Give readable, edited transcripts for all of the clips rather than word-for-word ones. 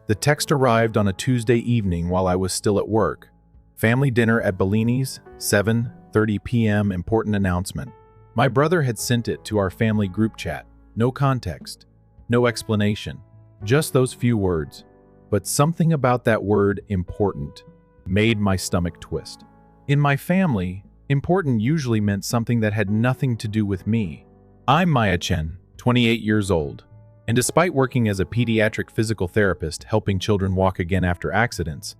The text arrived on a Tuesday evening while I was still at work. Family dinner at Bellini's, 7:30 p.m. Important announcement. My brother had sent it to our family group chat. No context, no explanation, just those few words. But something about that word, important, made my stomach twist. In my family, important usually meant something that had nothing to do with me. I'm Maya Chen, 28 years old, and despite working as a pediatric physical therapist helping children walk again after accidents,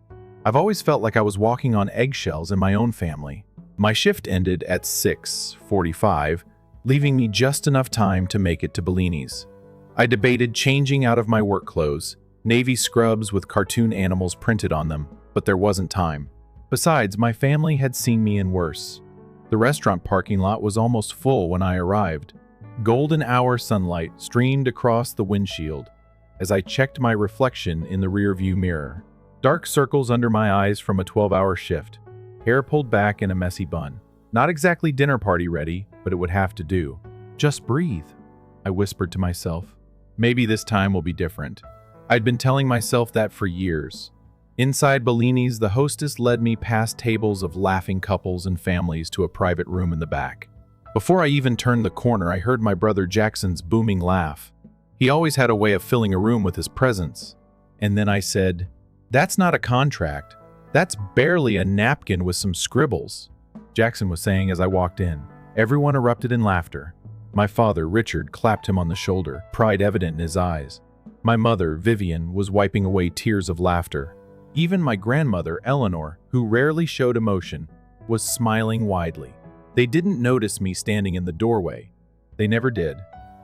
I've always felt like I was walking on eggshells in my own family. My shift ended at 6:45, leaving me just enough time to make it to Bellini's. I debated changing out of my work clothes, navy scrubs with cartoon animals printed on them, but there wasn't time. Besides, my family had seen me in worse. The restaurant parking lot was almost full when I arrived. Golden hour sunlight streamed across the windshield as I checked my reflection in the rearview mirror. Dark circles under my eyes from a 12-hour shift. Hair pulled back in a messy bun. Not exactly dinner party ready, but it would have to do. Just breathe, I whispered to myself. Maybe this time will be different. I'd been telling myself that for years. Inside Bellini's, the hostess led me past tables of laughing couples and families to a private room in the back. Before I even turned the corner, I heard my brother Jackson's booming laugh. He always had a way of filling a room with his presence. And then I said, "That's not a contract. That's barely a napkin with some scribbles," Jackson was saying as I walked in. Everyone erupted in laughter. My father, Richard, clapped him on the shoulder, pride evident in his eyes. My mother, Vivien, was wiping away tears of laughter. Even my grandmother, Eleanor, who rarely showed emotion, was smiling widely. They didn't notice me standing in the doorway. They never did.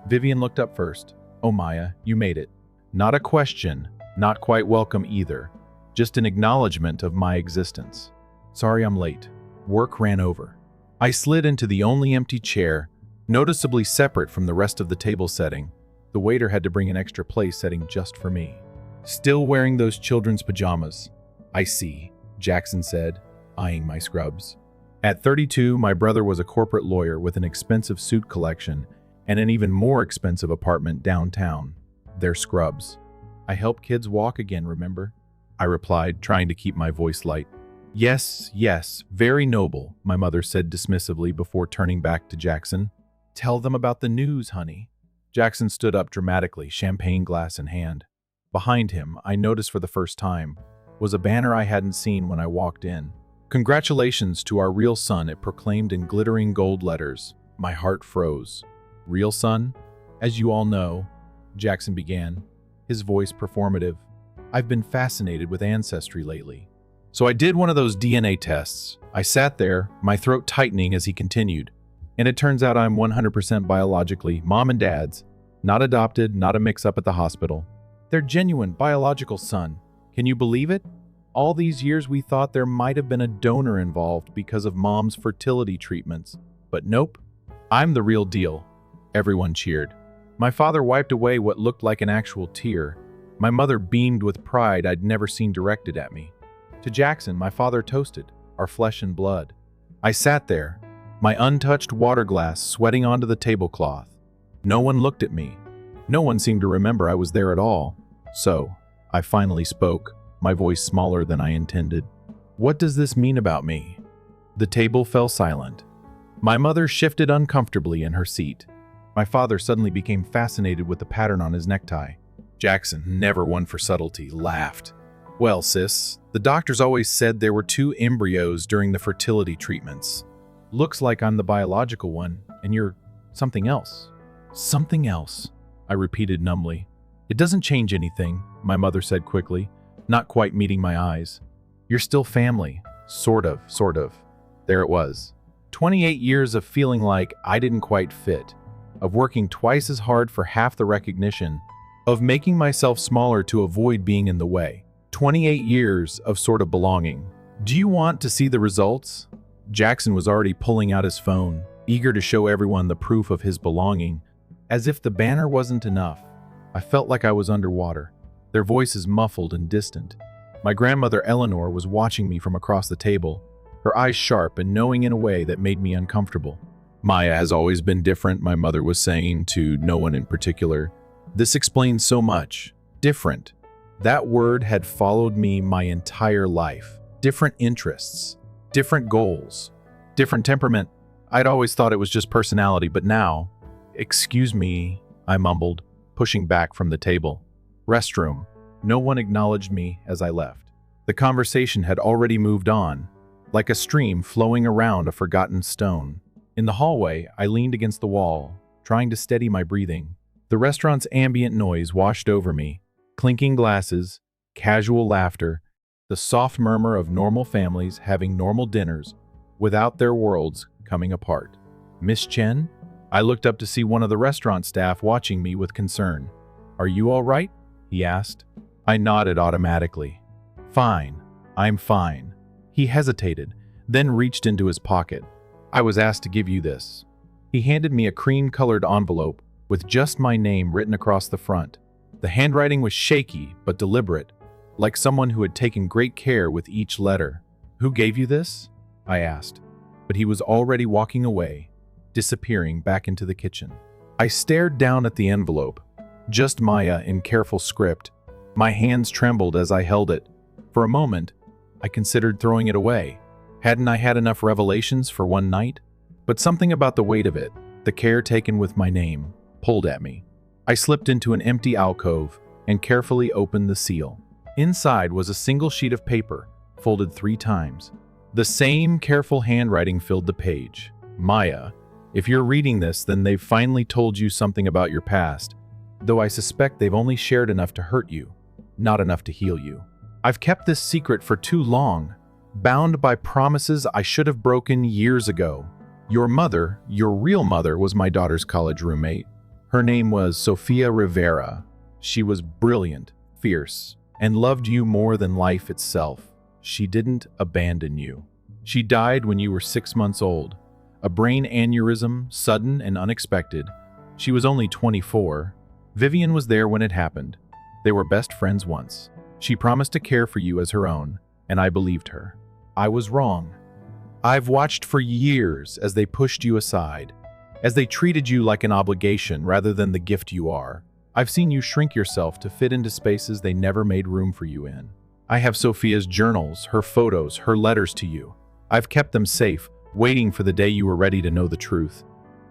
Vivien looked up first. "Oh, Maya, you made it." Not a question, not quite welcome either. Just an acknowledgement of my existence. "Sorry I'm late. Work ran over." I slid into the only empty chair, noticeably separate from the rest of the table setting. The waiter had to bring an extra place setting just for me. "Still wearing those children's pajamas." "I see," Jackson said, eyeing my scrubs. At 32, my brother was a corporate lawyer with an expensive suit collection and an even more expensive apartment downtown. They're scrubs. "I help kids walk again, remember?" I replied, trying to keep my voice light. Yes, very noble," my mother said dismissively before turning back to Jackson. "Tell them about the news, honey." Jackson stood up dramatically, champagne glass in hand. Behind him, I noticed for the first time, was a banner I hadn't seen when I walked in. "Congratulations to our real son," it proclaimed in glittering gold letters. My heart froze. "Real son? As you all know," Jackson began, his voice performative, "I've been fascinated with ancestry lately. So I did one of those DNA tests. I sat there, my throat tightening as he continued. And it turns out I'm 100% biologically mom and dad's. Not adopted, not a mix-up at the hospital. Their genuine biological son. Can you believe it? All these years we thought there might have been a donor involved because of mom's fertility treatments. But nope, I'm the real deal." Everyone cheered. My father wiped away what looked like an actual tear. My mother beamed with pride I'd never seen directed at me. To Jackson, my father toasted, our flesh and blood. I sat there, my untouched water glass sweating onto the tablecloth. No one looked at me. No one seemed to remember I was there at all. So, I finally spoke, my voice smaller than I intended. "What does this mean about me?" The table fell silent. My mother shifted uncomfortably in her seat. My father suddenly became fascinated with the pattern on his necktie. Jackson, never one for subtlety, laughed. "Well, sis, the doctors always said there were 2 embryos during the fertility treatments. Looks like I'm the biological one, and you're something else." "Something else," I repeated numbly. "It doesn't change anything," my mother said quickly, not quite meeting my eyes. "You're still family. Sort of. There it was. 28 years of feeling like I didn't quite fit, of working twice as hard for half the recognition, of making myself smaller to avoid being in the way. 28 years of sort of belonging. Do you want to see the results?" Jackson was already pulling out his phone, eager to show everyone the proof of his belonging. As if the banner wasn't enough, I felt like I was underwater, their voices muffled and distant. My grandmother Eleanor was watching me from across the table, her eyes sharp and knowing in a way that made me uncomfortable. "Maya has always been different," my mother was saying to no one in particular. "This explains so much. Different. That word had followed me my entire life. Different interests, different goals, different temperament. I'd always thought it was just personality, but now, "Excuse me," I mumbled, pushing back from the table. Restroom. No one acknowledged me as I left. The conversation had already moved on, like a stream flowing around a forgotten stone. In the hallway, I leaned against the wall, trying to steady my breathing. The restaurant's ambient noise washed over me, clinking glasses, casual laughter, the soft murmur of normal families having normal dinners without their worlds coming apart. "Miss Chen?" I looked up to see one of the restaurant staff watching me with concern. "Are you all right?" he asked. I nodded automatically. "Fine, I'm fine." He hesitated, then reached into his pocket. "I was asked to give you this." He handed me a cream-colored envelope with just my name written across the front. The handwriting was shaky but deliberate, like someone who had taken great care with each letter. "Who gave you this?" I asked, but he was already walking away, disappearing back into the kitchen. I stared down at the envelope, just Maya in careful script. My hands trembled as I held it. For a moment, I considered throwing it away. Hadn't I had enough revelations for one night? But something about the weight of it, the care taken with my name, pulled at me. I slipped into an empty alcove and carefully opened the seal. Inside was a single sheet of paper, folded 3 times. The same careful handwriting filled the page. "Maya, if you're reading this, then they've finally told you something about your past, though I suspect they've only shared enough to hurt you, not enough to heal you. I've kept this secret for too long, bound by promises I should have broken years ago. Your mother, your real mother, was my daughter's college roommate. Her name was Sophia Rivera. She was brilliant, fierce, and loved you more than life itself. She didn't abandon you. She died when you were 6 months old. A brain aneurysm, sudden and unexpected. She was only 24. Vivien was there when it happened. They were best friends once. She promised to care for you as her own, and I believed her. I was wrong. I've watched for years as they pushed you aside, as they treated you like an obligation rather than the gift you are. I've seen you shrink yourself to fit into spaces they never made room for you in. I have Sophia's journals, her photos, her letters to you. I've kept them safe, waiting for the day you were ready to know the truth.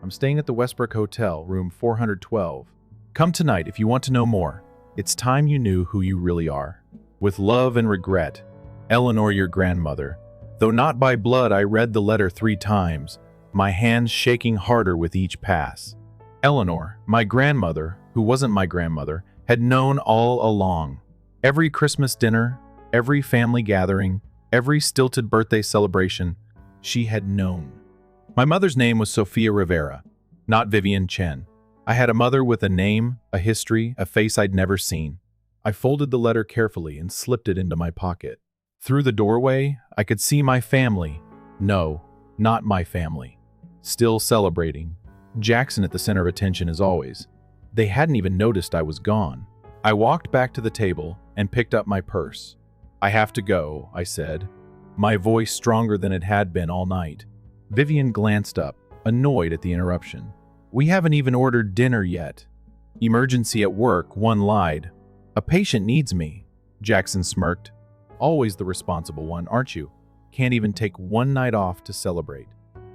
I'm staying at the Westbrook Hotel, room 412. Come tonight if you want to know more. It's time you knew who you really are. With love and regret, Eleanor, your grandmother. Though not by blood, I read the letter 3 times, my hands shaking harder with each pass. Eleanor, my grandmother, who wasn't my grandmother, had known all along. Every Christmas dinner, every family gathering, every stilted birthday celebration, she had known. My mother's name was Sophia Rivera, not Vivien Chen. I had a mother with a name, a history, a face I'd never seen. I folded the letter carefully and slipped it into my pocket. Through the doorway, I could see my family. No, not my family. Still celebrating. Jackson at the center of attention as always. They hadn't even noticed I was gone. I walked back to the table and picked up my purse. "I have to go," I said, my voice stronger than it had been all night. Vivien glanced up, annoyed at the interruption. "We haven't even ordered dinner yet." "Emergency at work," one lied. "A patient needs me," Jackson smirked. "Always the responsible one, aren't you? Can't even take one night off to celebrate."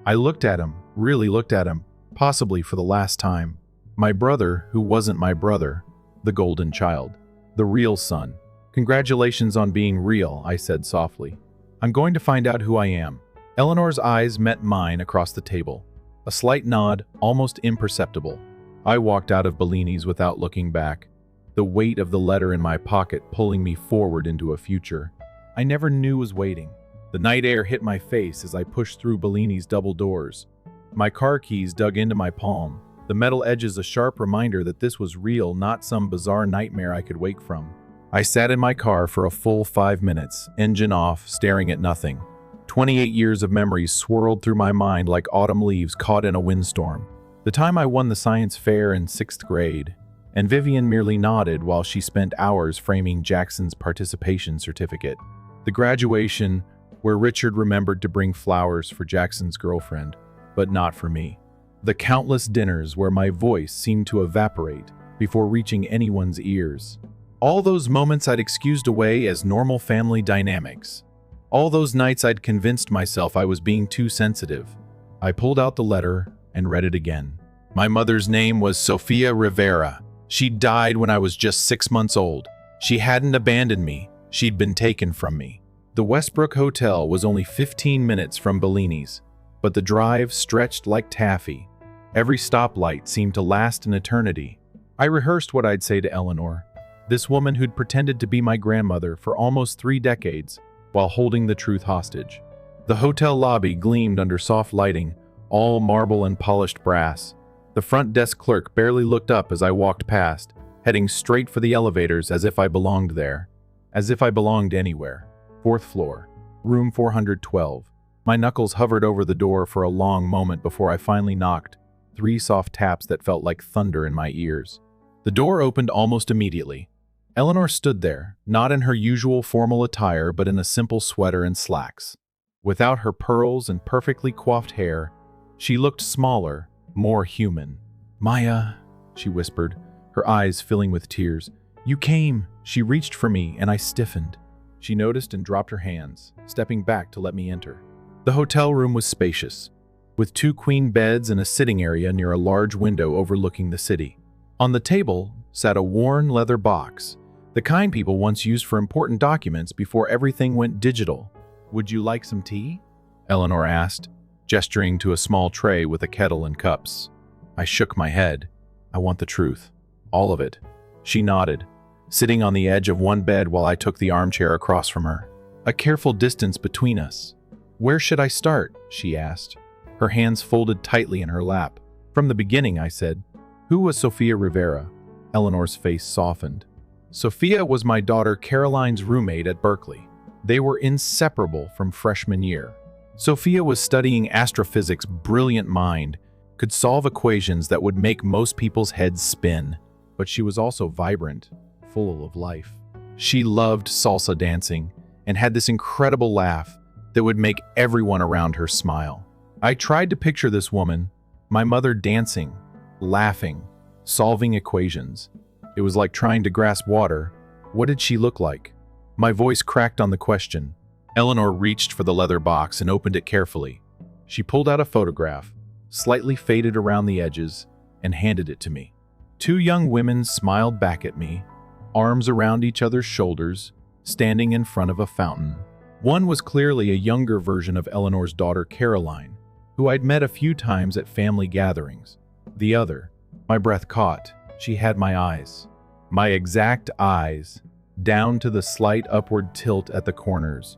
I looked at him, really looked at him, possibly for the last time. My brother, who wasn't my brother, the golden child, the real son. "Congratulations on being real," I said softly. "I'm going to find out who I am." Eleanor's eyes met mine across the table. A slight nod, almost imperceptible. I walked out of Bellini's without looking back, the weight of the letter in my pocket pulling me forward into a future I never knew was waiting. The night air hit my face as I pushed through Bellini's double doors. My car keys dug into my palm, the metal edges a sharp reminder that this was real, not some bizarre nightmare I could wake from. I sat in my car for a full 5 minutes, engine off, staring at nothing. 28 years of memories swirled through my mind like autumn leaves caught in a windstorm. The time I won the science fair in 6th grade, and Vivien merely nodded while she spent hours framing Jackson's participation certificate. The graduation, where Richard remembered to bring flowers for Jackson's girlfriend, but not for me. The countless dinners where my voice seemed to evaporate before reaching anyone's ears. All those moments I'd excused away as normal family dynamics. All those nights I'd convinced myself I was being too sensitive. I pulled out the letter and read it again. My mother's name was Sophia Rivera. She died when I was just 6 months old. She hadn't abandoned me. She'd been taken from me. The Westbrook Hotel was only 15 minutes from Bellini's, but the drive stretched like taffy. Every stoplight seemed to last an eternity. I rehearsed what I'd say to Eleanor, this woman who'd pretended to be my grandmother for almost 3 decades, while holding the truth hostage. The hotel lobby gleamed under soft lighting, all marble and polished brass. The front desk clerk barely looked up as I walked past, heading straight for the elevators as if I belonged there. As if I belonged anywhere. 4th floor, room 412. My knuckles hovered over the door for a long moment before I finally knocked, 3 soft taps that felt like thunder in my ears. The door opened almost immediately. Eleanor stood there, not in her usual formal attire but in a simple sweater and slacks. Without her pearls and perfectly coiffed hair, she looked smaller, more human. "Maya," she whispered, her eyes filling with tears. "You came." She reached for me, and I stiffened. She noticed and dropped her hands, stepping back to let me enter. The hotel room was spacious, with 2 queen beds and a sitting area near a large window overlooking the city. On the table sat a worn leather box, the kind people once used for important documents before everything went digital. "Would you like some tea?" Eleanor asked, gesturing to a small tray with a kettle and cups. I shook my head. "I want the truth. All of it." She nodded, sitting on the edge of one bed while I took the armchair across from her. A careful distance between us. "Where should I start?" she asked, her hands folded tightly in her lap. "From the beginning," I said. "Who was Sophia Rivera?" Eleanor's face softened. Sophia was my daughter Caroline's roommate at Berkeley. They were inseparable from freshman year. Sophia was studying astrophysics' brilliant mind, could solve equations that would make most people's heads spin. But she was also vibrant, full of life. She loved salsa dancing and had this incredible laugh that would make everyone around her smile. I tried to picture this woman, my mother, dancing, laughing, solving equations. It was like trying to grasp water. What did she look like? My voice cracked on the question. Eleanor reached for the leather box and opened it carefully. She pulled out a photograph, slightly faded around the edges, and handed it to me. 2 young women smiled back at me, arms around each other's shoulders, standing in front of a fountain. One was clearly a younger version of Eleanor's daughter Caroline, who I'd met a few times at family gatherings. The other, my breath caught, she had my eyes. My exact eyes, down to the slight upward tilt at the corners.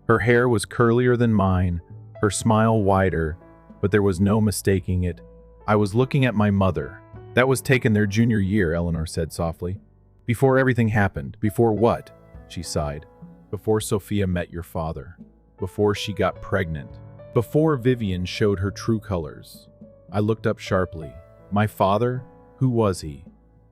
Her hair was curlier than mine, her smile wider, but there was no mistaking it. I was looking at my mother. "That was taken their junior year," Eleanor said softly. "Before everything happened." "Before what?" she sighed. "Before Sophia met your father. Before she got pregnant. Before Vivien showed her true colors." I looked up sharply. My father? Who was he?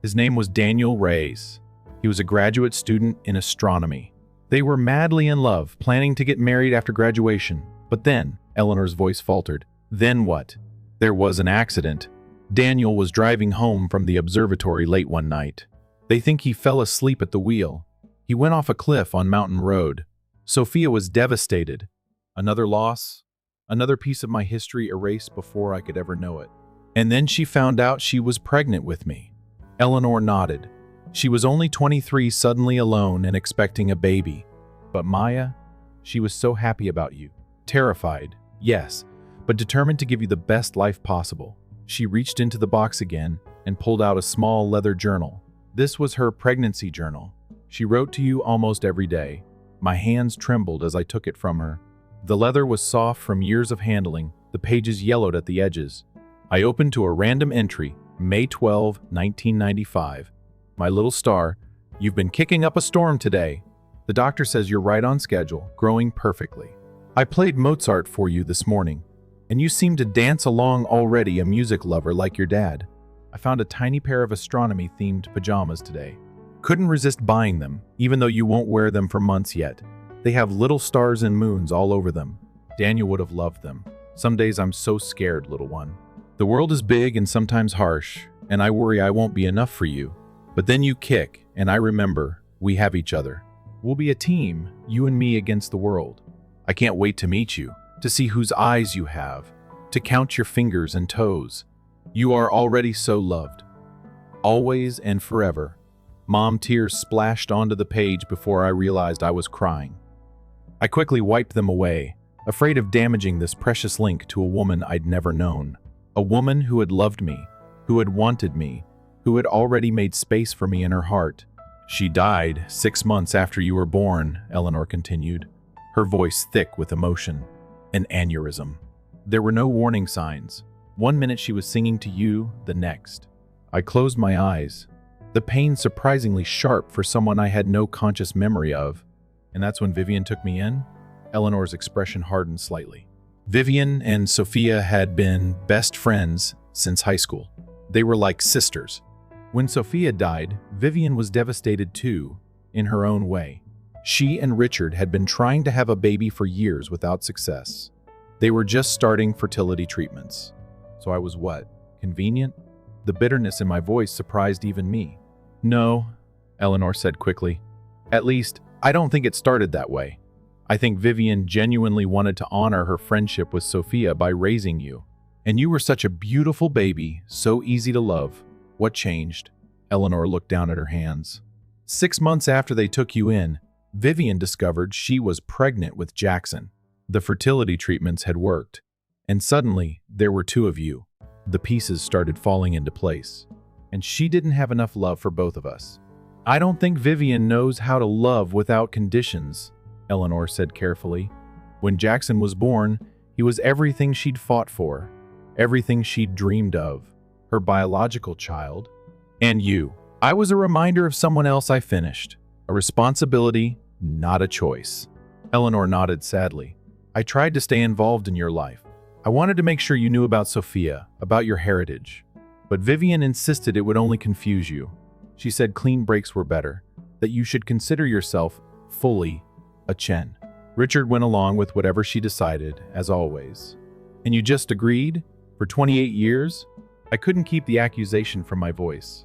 His name was Daniel Reyes. He was a graduate student in astronomy. They were madly in love, planning to get married after graduation. But then, Eleanor's voice faltered. Then what? There was an accident. Daniel was driving home from the observatory late one night. They think he fell asleep at the wheel. He went off a cliff on Mountain Road. Sophia was devastated. Another loss, another piece of my history erased before I could ever know it. And then she found out she was pregnant with me. Eleanor nodded. She was only 23, suddenly alone and expecting a baby. But Maya, she was so happy about you. Terrified, yes, but determined to give you the best life possible. She reached into the box again and pulled out a small leather journal. This was her pregnancy journal. She wrote to you almost every day. My hands trembled as I took it from her. The leather was soft from years of handling, the pages yellowed at the edges. I opened to a random entry, May 12, 1995. My little star, you've been kicking up a storm today. The doctor says you're right on schedule, growing perfectly. I played Mozart for you this morning, and you seem to dance along already, a music lover like your dad. I found a tiny pair of astronomy-themed pajamas today. Couldn't resist buying them, even though you won't wear them for months yet. They have little stars and moons all over them. Daniel would have loved them. Some days I'm so scared, little one. The world is big and sometimes harsh, and I worry I won't be enough for you. But then you kick, and I remember, we have each other. We'll be a team, you and me against the world. I can't wait to meet you, to see whose eyes you have, to count your fingers and toes. You are already so loved. Always and forever. Mom, tears splashed onto the page before I realized I was crying. I quickly wiped them away, afraid of damaging this precious link to a woman I'd never known. A woman who had loved me, who had wanted me, who had already made space for me in her heart. She died 6 months after you were born, Eleanor continued, her voice thick with emotion. An aneurysm. There were no warning signs. 1 minute she was singing to you, the next. I closed my eyes. The pain surprisingly sharp for someone I had no conscious memory of. And that's when Vivien took me in? Eleanor's expression hardened slightly. Vivien and Sophia had been best friends since high school. They were like sisters. When Sophia died, Vivien was devastated too, in her own way. She and Richard had been trying to have a baby for years without success. They were just starting fertility treatments. So I was what? Convenient? The bitterness in my voice surprised even me. No, Eleanor said quickly. At least, I don't think it started that way. I think Vivien genuinely wanted to honor her friendship with Sophia by raising you. And you were such a beautiful baby, so easy to love. What changed? Eleanor looked down at her hands. 6 months after they took you in, Vivien discovered she was pregnant with Jackson. The fertility treatments had worked. And suddenly, there were 2 of you. The pieces started falling into place. And she didn't have enough love for both of us. I don't think Vivien knows how to love without conditions, Eleanor said carefully. When Jackson was born, he was everything she'd fought for, everything she'd dreamed of, her biological child, and you. I was a reminder of someone else I finished, a responsibility, not a choice. Eleanor nodded sadly. I tried to stay involved in your life. I wanted to make sure you knew about Sophia, about your heritage. But Vivien insisted it would only confuse you. She said clean breaks were better, that you should consider yourself fully a Chen. Richard went along with whatever she decided, as always. And you just agreed? For 28 years? I couldn't keep the accusation from my voice.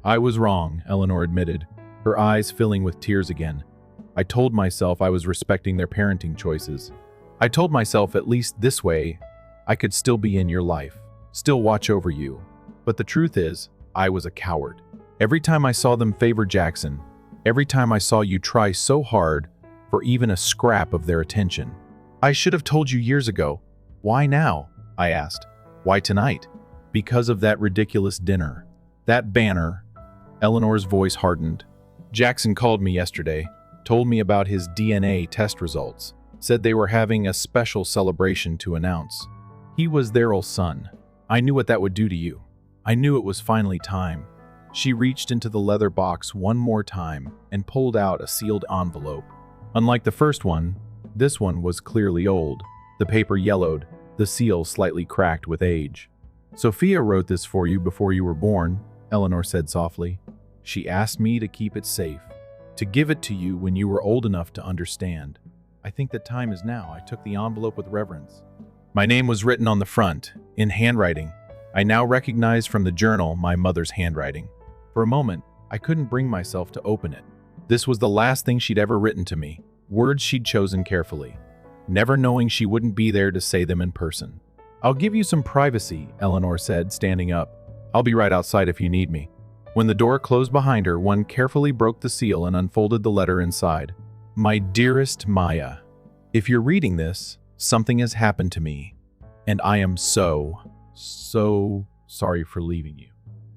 I was wrong, Eleanor admitted, her eyes filling with tears again. I told myself I was respecting their parenting choices. I told myself at least this way, I could still be in your life, still watch over you. But the truth is, I was a coward. Every time I saw them favor Jackson, every time I saw you try so hard for even a scrap of their attention. I should have told you years ago. Why now? I asked. Why tonight? Because of that ridiculous dinner. That banner. Eleanor's voice hardened. Jackson called me yesterday, told me about his DNA test results, said they were having a special celebration to announce. He was their old son. I knew what that would do to you. I knew it was finally time. She reached into the leather box one more time and pulled out a sealed envelope. Unlike the first one, this one was clearly old. The paper yellowed, the seal slightly cracked with age. Sophia wrote this for you before you were born, Eleanor said softly. She asked me to keep it safe, to give it to you when you were old enough to understand. I think the time is now. I took the envelope with reverence. My name was written on the front, in handwriting. I now recognize from the journal my mother's handwriting. For a moment, I couldn't bring myself to open it. This was the last thing she'd ever written to me, words she'd chosen carefully, never knowing she wouldn't be there to say them in person. I'll give you some privacy, Eleanor said, standing up. I'll be right outside if you need me. When the door closed behind her, one carefully broke the seal and unfolded the letter inside. My dearest Maya, if you're reading this, something has happened to me, and I am so sorry for leaving you.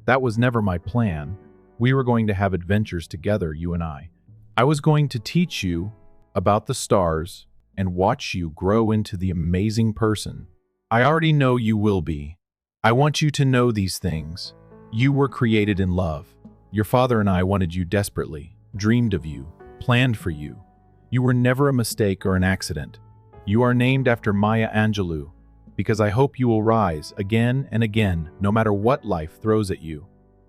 That was never my plan. We were going to have adventures together, you and I. I was going to teach you about the stars and watch you grow into the amazing person I already know you will be. I want you to know these things. You were created in love. Your father and I wanted you desperately, dreamed of you, planned for you. You were never a mistake or an accident. You are named after Maya Angelou, because I hope you will rise again and again, no matter what life throws at you.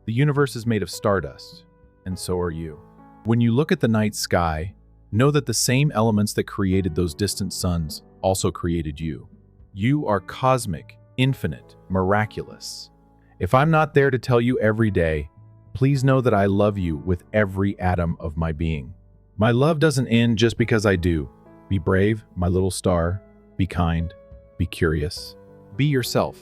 The universe is made of stardust, and so are you. When you look at the night sky, know that the same elements that created those distant suns also created you. You are cosmic, infinite, miraculous. If I'm not there to tell you every day, Please know that I love you with every atom of my being. My love doesn't end just because I do. Be brave, my little star. Be kind. Be curious. Be yourself.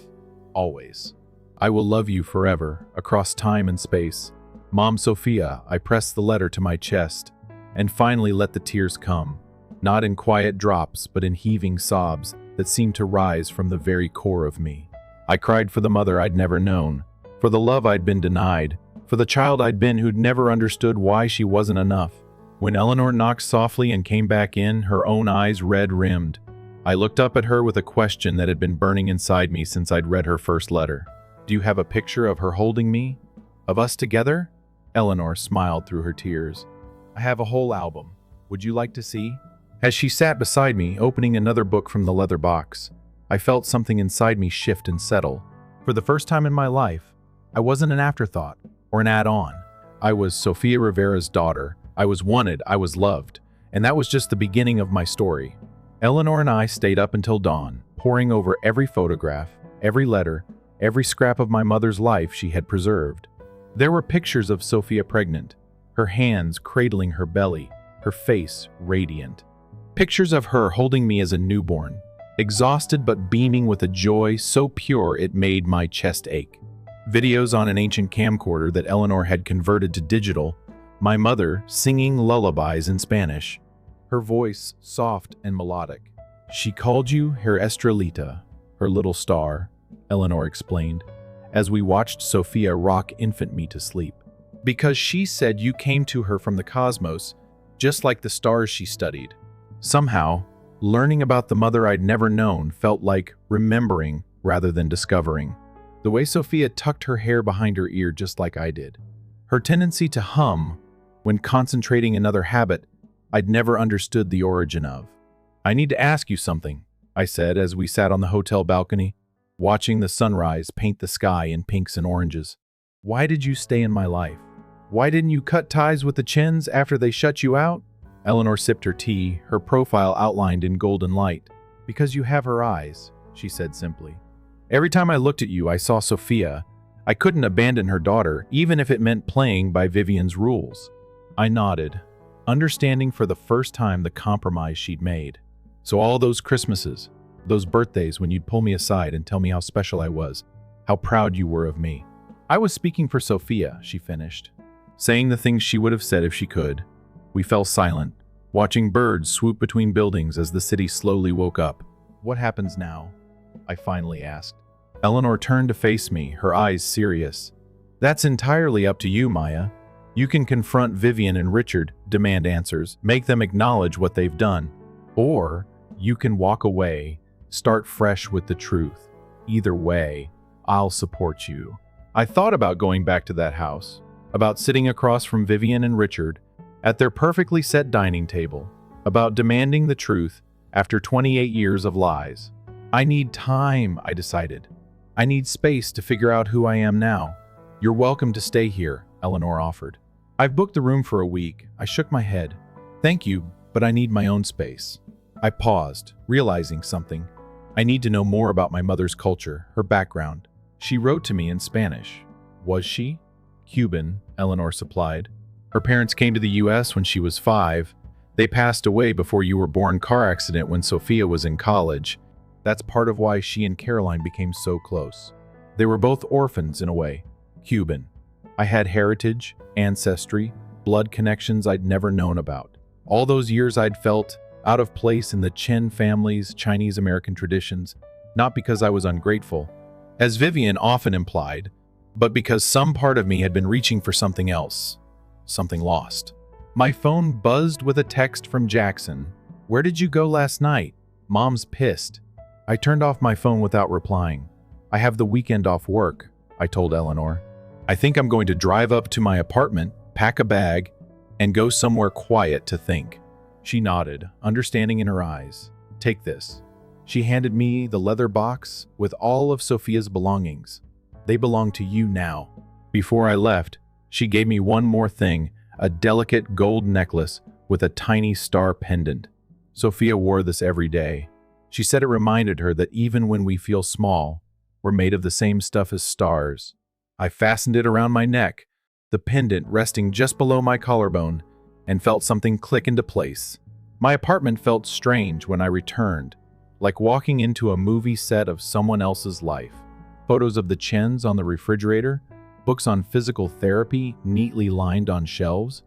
Always. I will love you forever, across time and space. Mom Sophia. I pressed the letter to my chest, and finally let the tears come, not in quiet drops, but in heaving sobs that seemed to rise from the very core of me. I cried for the mother I'd never known, for the love I'd been denied, for the child I'd been who'd never understood why she wasn't enough. When Eleanor knocked softly and came back in, her own eyes red-rimmed, I looked up at her with a question that had been burning inside me since I'd read her first letter. Do you have a picture of her holding me? Of us together? Eleanor smiled through her tears. I have a whole album. Would you like to see? As she sat beside me, opening another book from the leather box, I felt something inside me shift and settle. For the first time in my life, I wasn't an afterthought or an add-on. I was Sophia Rivera's daughter. I was wanted, I was loved, and that was just the beginning of my story. Eleanor and I stayed up until dawn, poring over every photograph, every letter, every scrap of my mother's life she had preserved. There were pictures of Sophia pregnant, her hands cradling her belly, her face radiant. Pictures of her holding me as a newborn, exhausted but beaming with a joy so pure it made my chest ache. Videos on an ancient camcorder that Eleanor had converted to digital, my mother singing lullabies in Spanish, her voice soft and melodic. She called you her estrelita, her little star, Eleanor explained, as we watched Sophia rock infant me to sleep. Because she said you came to her from the cosmos, just like the stars she studied. Somehow, learning about the mother I'd never known felt like remembering rather than discovering. The way Sophia tucked her hair behind her ear just like I did. Her tendency to hum when concentrating another habit I'd never understood the origin of. I need to ask you something, I said as we sat on the hotel balcony, watching the sunrise paint the sky in pinks and oranges. Why did you stay in my life? Why didn't you cut ties with the Chins after they shut you out? Eleanor sipped her tea, her profile outlined in golden light. Because you have her eyes, she said simply. Every time I looked at you, I saw Sophia. I couldn't abandon her daughter, even if it meant playing by Vivien's rules. I nodded, understanding for the first time the compromise she'd made. So all those Christmases, those birthdays when you'd pull me aside and tell me how special I was, how proud you were of me. I was speaking for Sophia, she finished, saying the things she would have said if she could. We fell silent, watching birds swoop between buildings as the city slowly woke up. What happens now? I finally asked. Eleanor turned to face me, her eyes serious. That's entirely up to you, Maya. You can confront Vivien and Richard, demand answers, make them acknowledge what they've done. Or you can walk away, start fresh with the truth. Either way, I'll support you. I thought about going back to that house, about sitting across from Vivien and Richard at their perfectly set dining table, about demanding the truth after 28 years of lies. I need time, I decided. I need space to figure out who I am now. You're welcome to stay here, Eleanor offered. I've booked the room for a week. I shook my head. Thank you, but I need my own space. I paused, realizing something. I need to know more about my mother's culture, her background. She wrote to me in Spanish. Was she? Cuban, Eleanor supplied. Her parents came to the U.S. when she was 5. They passed away before you were born. Car accident when Sophia was in college. That's part of why she and Caroline became so close. They were both orphans in a way. Cuban. I had heritage, ancestry, blood connections I'd never known about. All those years I'd felt out of place in the Chen family's Chinese-American traditions, not because I was ungrateful, as Vivien often implied, but because some part of me had been reaching for something else, something lost. My phone buzzed with a text from Jackson. Where did you go last night? Mom's pissed. I turned off my phone without replying. I have the weekend off work, I told Eleanor. I think I'm going to drive up to my apartment, pack a bag, and go somewhere quiet to think. She nodded, understanding in her eyes. Take this. She handed me the leather box with all of Sophia's belongings. They belong to you now. Before I left, she gave me one more thing, a delicate gold necklace with a tiny star pendant. Sophia wore this every day. She said it reminded her that even when we feel small, we're made of the same stuff as stars. I fastened it around my neck, the pendant resting just below my collarbone, and felt something click into place. My apartment felt strange when I returned, like walking into a movie set of someone else's life. Photos of the Chens on the refrigerator, books on physical therapy neatly lined on shelves.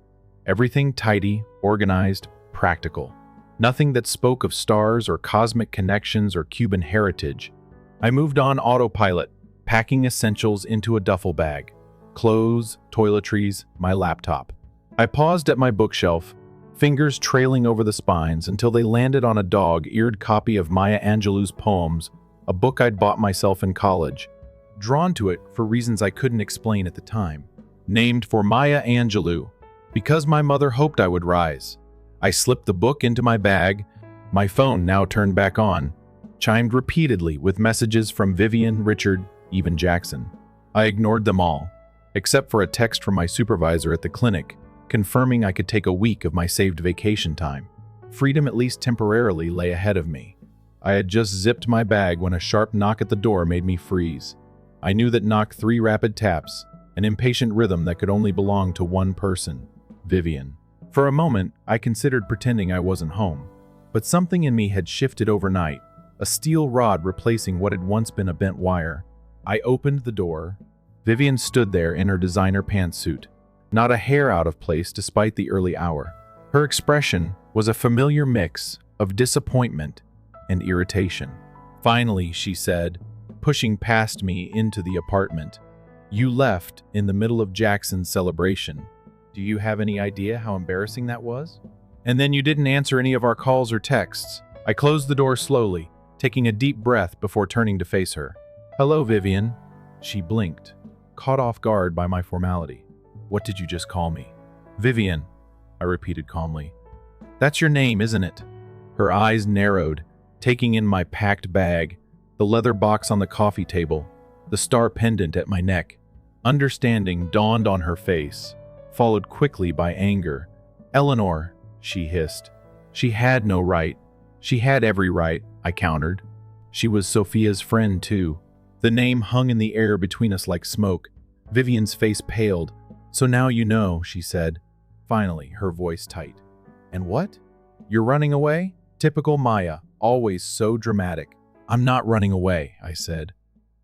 Everything tidy, organized, practical. Nothing that spoke of stars or cosmic connections or Cuban heritage. I moved on autopilot, packing essentials into a duffel bag. Clothes, toiletries, my laptop. I paused at my bookshelf, fingers trailing over the spines until they landed on a dog-eared copy of Maya Angelou's poems, a book I'd bought myself in college. Drawn to it for reasons I couldn't explain at the time. Named for Maya Angelou, because my mother hoped I would rise. I slipped the book into my bag. My phone, now turned back on, chimed repeatedly with messages from Vivien, Richard, even Jackson. I ignored them all, except for a text from my supervisor at the clinic, confirming I could take a week of my saved vacation time. Freedom, at least temporarily, lay ahead of me. I had just zipped my bag when a sharp knock at the door made me freeze. I knew that knock 3 rapid taps, an impatient rhythm that could only belong to one person, Vivien. For a moment, I considered pretending I wasn't home, but something in me had shifted overnight, a steel rod replacing what had once been a bent wire. I opened the door. Vivien stood there in her designer pantsuit, not a hair out of place despite the early hour. Her expression was a familiar mix of disappointment and irritation. "Finally," she said, pushing past me into the apartment. "You left in the middle of Jackson's celebration. Do you have any idea how embarrassing that was? And then you didn't answer any of our calls or texts." I closed the door slowly, taking a deep breath before turning to face her. "Hello, Vivien." She blinked, caught off guard by my formality. "What did you just call me?" "Vivien," I repeated calmly. "That's your name, isn't it?" Her eyes narrowed, taking in my packed bag, the leather box on the coffee table, the star pendant at my neck. Understanding dawned on her face, followed quickly by anger. "Eleanor," she hissed. "She had no right." "She had every right," I countered. She was Sophia's friend, too. The name hung in the air between us like smoke. Vivien's face paled. "So now you know," she said, finally, her voice tight. "And what? You're running away?" Typical Maya, always so dramatic. "I'm not running away," I said.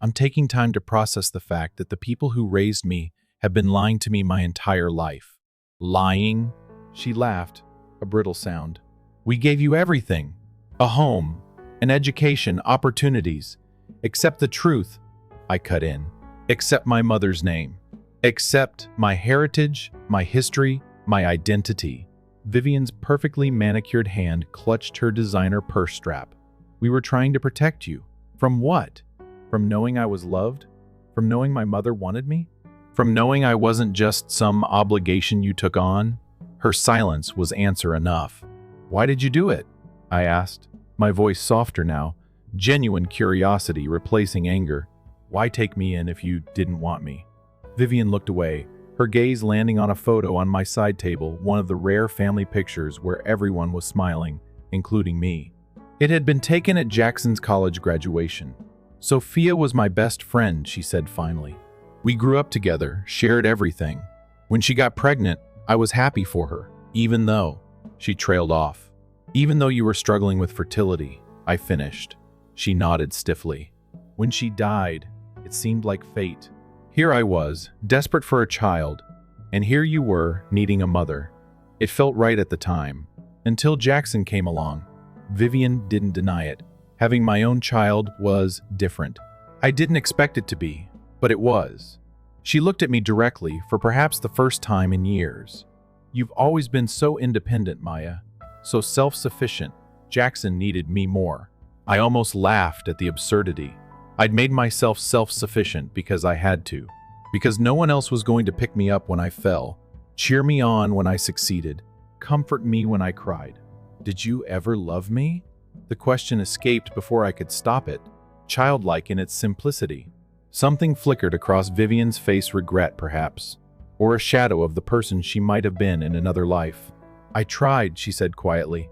"I'm taking time to process the fact that the people who raised me have been lying to me my entire life." "Lying?" She laughed, a brittle sound. "We gave you everything. A home, an education, opportunities. Accept the truth," I cut in. "Accept my mother's name. Accept my heritage, my history, my identity." Vivien's perfectly manicured hand clutched her designer purse strap. "We were trying to protect you. From what? From knowing I was loved? From knowing my mother wanted me? From knowing I wasn't just some obligation you took on?" Her silence was answer enough. "Why did you do it?" I asked, my voice softer now, genuine curiosity replacing anger. "Why take me in if you didn't want me?" Vivien looked away, her gaze landing on a photo on my side table, one of the rare family pictures where everyone was smiling, including me. It had been taken at Jackson's college graduation. "Sophia was my best friend," she said finally. "We grew up together, shared everything. When she got pregnant, I was happy for her, even though..." She trailed off. "Even though you were struggling with fertility," I finished. She nodded stiffly. "When she died, it seemed like fate. Here I was, desperate for a child, and here you were, needing a mother. It felt right at the time, until Jackson came along." Vivien didn't deny it. Having my own child was different. I didn't expect it to be, but it was. She looked at me directly for perhaps the first time in years. "You've always been so independent, Maya, so self-sufficient. Jackson needed me more." I almost laughed at the absurdity. I'd made myself self-sufficient because I had to, because no one else was going to pick me up when I fell, cheer me on when I succeeded, comfort me when I cried. "Did you ever love me?" The question escaped before I could stop it, childlike in its simplicity. Something flickered across Vivien's face, regret perhaps, or a shadow of the person she might have been in another life. "I tried," she said quietly,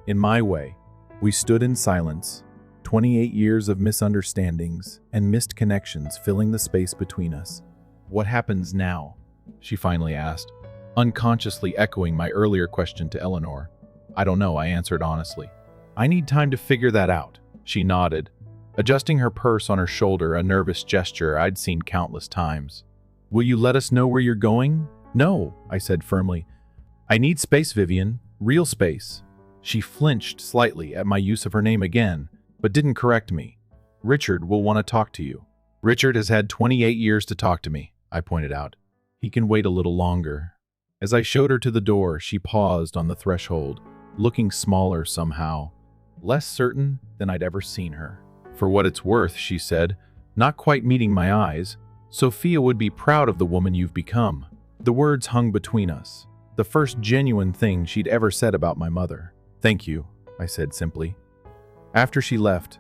"in my way." We stood in silence, 28 years of misunderstandings and missed connections filling the space between us. "What happens now?" she finally asked, unconsciously echoing my earlier question to Eleanor. I don't know, I answered honestly. I need time to figure that out, she nodded, adjusting her purse on her shoulder, a nervous gesture I'd seen countless times. Will you let us know where you're going? No, I said firmly. I need space, Vivien, real space. She flinched slightly at my use of her name again, but didn't correct me. Richard will want to talk to you. Richard has had 28 years to talk to me, I pointed out. He can wait a little longer. As I showed her to the door, she paused on the threshold, looking smaller somehow, less certain than I'd ever seen her. For what it's worth, she said, not quite meeting my eyes, Sophia would be proud of the woman you've become. The words hung between us, the first genuine thing she'd ever said about my mother. Thank you, I said simply. After she left,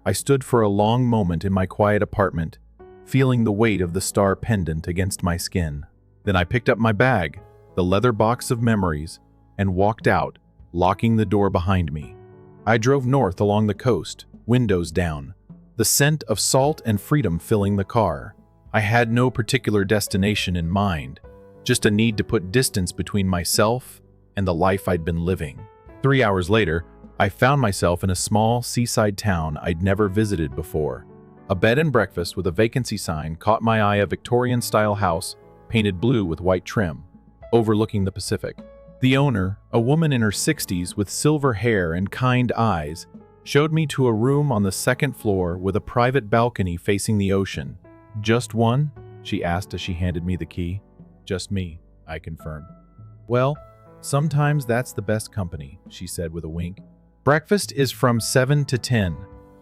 I stood for a long moment in my quiet apartment, feeling the weight of the star pendant against my skin. Then I picked up my bag, the leather box of memories, and walked out, locking the door behind me. I drove north along the coast, windows down, the scent of salt and freedom filling the car. I had no particular destination in mind, just a need to put distance between myself and the life I'd been living. 3 hours later, I found myself in a small seaside town I'd never visited before. A bed and breakfast with a vacancy sign caught my eye, a Victorian-style house painted blue with white trim, overlooking the Pacific. The owner, a woman in her 60s with silver hair and kind eyes, showed me to a room on the second floor with a private balcony facing the ocean. Just one? She asked as she handed me the key. Just me, I confirmed. Well, sometimes that's the best company, she said with a wink. Breakfast is from 7 to 10.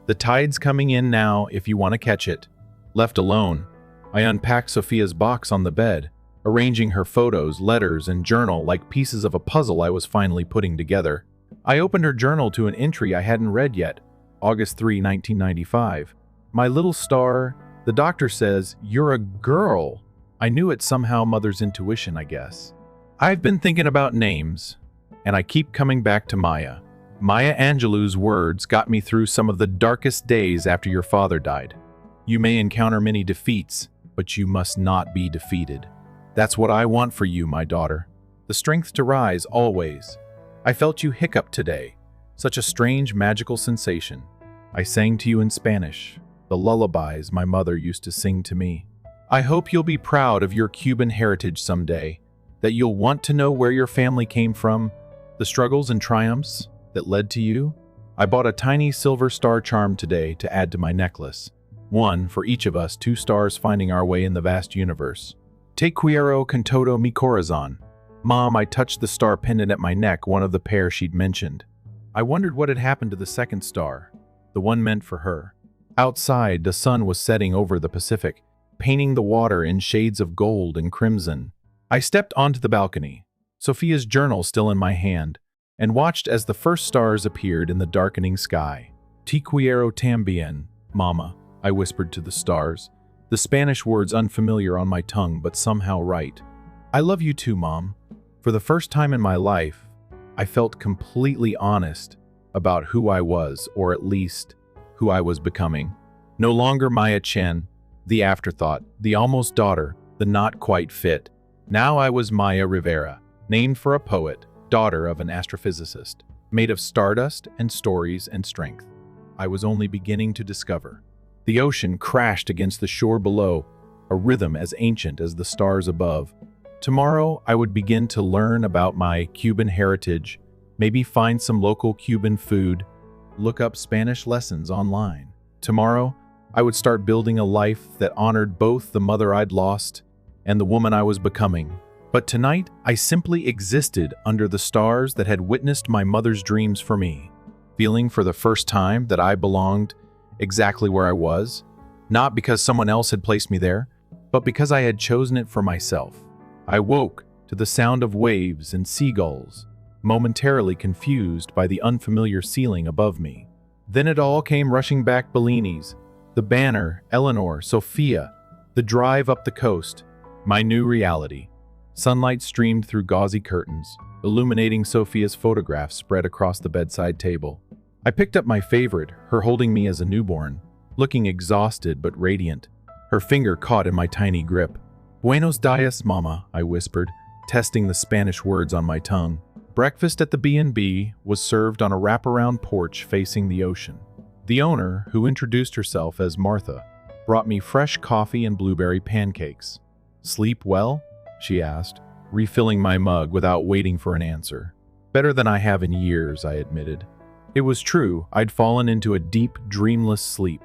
The tide's coming in now if you want to catch it. Left alone, I unpacked Sophia's box on the bed, arranging her photos, letters, and journal like pieces of a puzzle I was finally putting together. I opened her journal to an entry I hadn't read yet. August 3, 1995. My little star, the doctor says, you're a girl. I knew it somehow, mother's intuition, I guess. I've been thinking about names, and I keep coming back to Maya. Maya Angelou's words got me through some of the darkest days after your father died. You may encounter many defeats, but you must not be defeated. That's what I want for you, my daughter. The strength to rise always. I felt you hiccup today. Such a strange, magical sensation. I sang to you in Spanish, the lullabies my mother used to sing to me. I hope you'll be proud of your Cuban heritage someday, that you'll want to know where your family came from, the struggles and triumphs that led to you. I bought a tiny silver star charm today to add to my necklace. One for each of us, 2 stars finding our way in the vast universe. Te quiero con todo mi corazón. Mom, I touched the star pendant at my neck, one of the pair she'd mentioned. I wondered what had happened to the second star, the one meant for her. Outside, the sun was setting over the Pacific, painting the water in shades of gold and crimson. I stepped onto the balcony, Sophia's journal still in my hand, and watched as the first stars appeared in the darkening sky. Te quiero también, Mama, I whispered to the stars, the Spanish words unfamiliar on my tongue but somehow right. I love you too, Mom. For the first time in my life, I felt completely honest about who I was, or at least who I was becoming. No longer Maya Chen, the afterthought, the almost daughter, the not quite fit. Now I was Maya Rivera, named for a poet, daughter of an astrophysicist, made of stardust and stories and strength. I was only beginning to discover. The ocean crashed against the shore below, a rhythm as ancient as the stars above. Tomorrow, I would begin to learn about my Cuban heritage, maybe find some local Cuban food, look up Spanish lessons online. Tomorrow, I would start building a life that honored both the mother I'd lost and the woman I was becoming. But tonight, I simply existed under the stars that had witnessed my mother's dreams for me, feeling for the first time that I belonged exactly where I was, not because someone else had placed me there, but because I had chosen it for myself. I woke to the sound of waves and seagulls, momentarily confused by the unfamiliar ceiling above me. Then it all came rushing back: Bellini's, the banner, Eleanor, Sophia, the drive up the coast, my new reality. Sunlight streamed through gauzy curtains, illuminating Sophia's photographs spread across the bedside table. I picked up my favorite, her holding me as a newborn, looking exhausted but radiant, her finger caught in my tiny grip. Buenos dias, mama, I whispered, testing the Spanish words on my tongue. Breakfast at the B&B was served on a wraparound porch facing the ocean. The owner, who introduced herself as Martha, brought me fresh coffee and blueberry pancakes. "Sleep well?" she asked, refilling my mug without waiting for an answer. "Better than I have in years," I admitted. It was true, I'd fallen into a deep, dreamless sleep,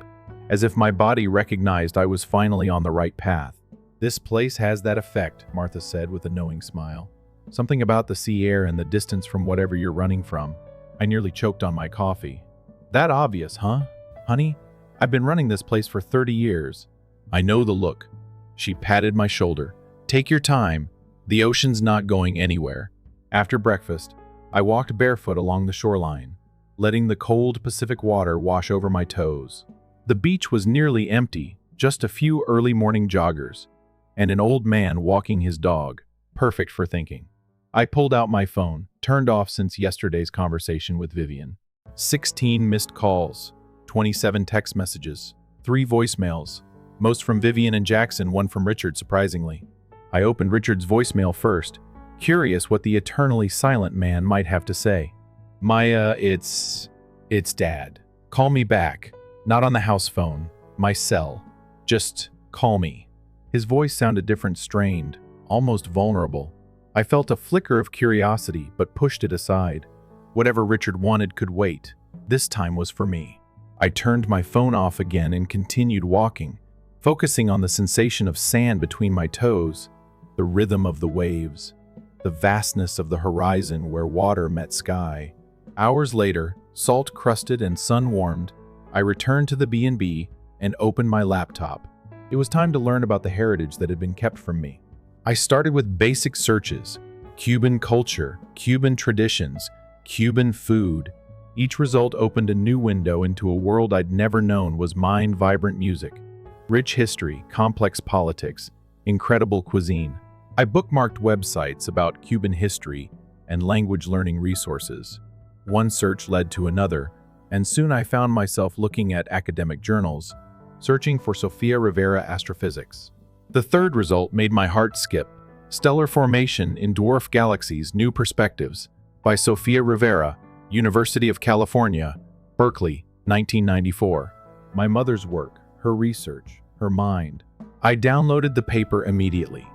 as if my body recognized I was finally on the right path. "This place has that effect," Martha said with a knowing smile. "Something about the sea air and the distance from whatever you're running from." I nearly choked on my coffee. "That obvious, huh? Honey, I've been running this place for 30 years. I know the look." She patted my shoulder. "Take your time. The ocean's not going anywhere." After breakfast, I walked barefoot along the shoreline, letting the cold Pacific water wash over my toes. The beach was nearly empty, just a few early morning joggers, and an old man walking his dog, perfect for thinking. I pulled out my phone, turned off since yesterday's conversation with Vivien. 16 missed calls, 27 text messages, 3 voicemails, most from Vivien and Jackson, 1 from Richard, surprisingly. I opened Richard's voicemail first, curious what the eternally silent man might have to say. "Maya, it's Dad. Call me back. Not on the house phone. My cell. Just call me." His voice sounded different, strained, almost vulnerable. I felt a flicker of curiosity, but pushed it aside. Whatever Richard wanted could wait. This time was for me. I turned my phone off again and continued walking, focusing on the sensation of sand between my toes, the rhythm of the waves, the vastness of the horizon where water met sky. Hours later, salt-crusted and sun-warmed, I returned to the B&B and opened my laptop. It was time to learn about the heritage that had been kept from me. I started with basic searches: Cuban culture, Cuban traditions, Cuban food. Each result opened a new window into a world I'd never known was mind-vibrant music, rich history, complex politics, incredible cuisine. I bookmarked websites about Cuban history and language learning resources. One search led to another, and soon I found myself looking at academic journals, searching for Sophia Rivera astrophysics. The third result made my heart skip: Stellar Formation in Dwarf Galaxies, New Perspectives, by Sophia Rivera, University of California, Berkeley, 1994. My mother's work, her research, her mind. I downloaded the paper immediately,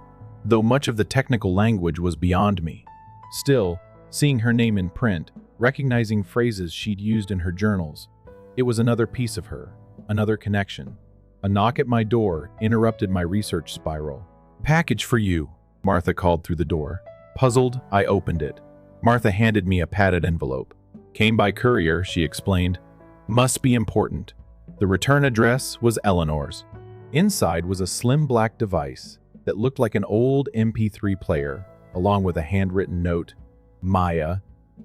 though much of the technical language was beyond me. Still, seeing her name in print, recognizing phrases she'd used in her journals, it was another piece of her, another connection. A knock at my door interrupted my research spiral. "Package for you," Martha called through the door. Puzzled, I opened it. Martha handed me a padded envelope. "Came by courier," she explained. "Must be important." The return address was Eleanor's. Inside was a slim black device that looked like an old MP3 player, along with a handwritten note. "Maya,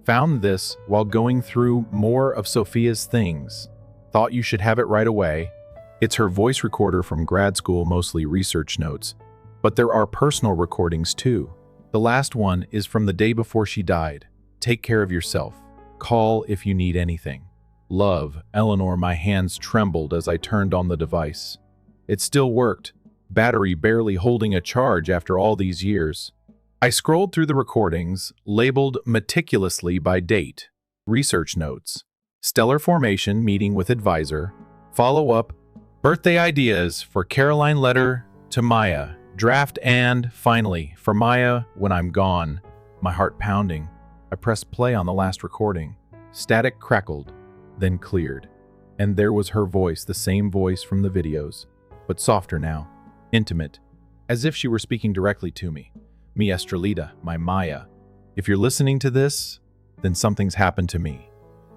found this while going through more of Sophia's things. Thought you should have it right away." It's her voice recorder from grad school, mostly research notes. But there are personal recordings too. The last one is from the day before she died. "Take care of yourself. Call if you need anything. Love, Eleanor." My hands trembled as I turned on the device. It still worked, battery barely holding a charge after all these years. I scrolled through the recordings, labeled meticulously by date. Research notes: Stellar Formation meeting with advisor. Follow-up: birthday ideas for Caroline, letter to Maya. Draft, and, finally, for Maya when I'm gone. My heart pounding. I pressed play on the last recording. Static crackled, then cleared. And there was her voice, the same voice from the videos, but softer now, intimate, as if she were speaking directly to me. "Mi Estrelita, my Maya. If you're listening to this, then something's happened to me.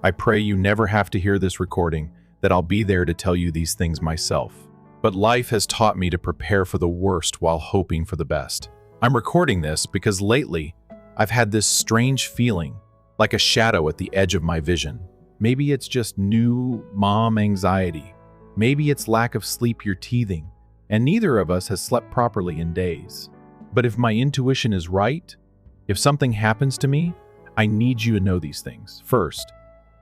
I pray you never have to hear this recording, that I'll be there to tell you these things myself. But life has taught me to prepare for the worst while hoping for the best. I'm recording this because lately, I've had this strange feeling, like a shadow at the edge of my vision. Maybe it's just new mom anxiety. Maybe it's lack of sleep you're teething, and neither of us has slept properly in days. But if my intuition is right, if something happens to me, I need you to know these things. First,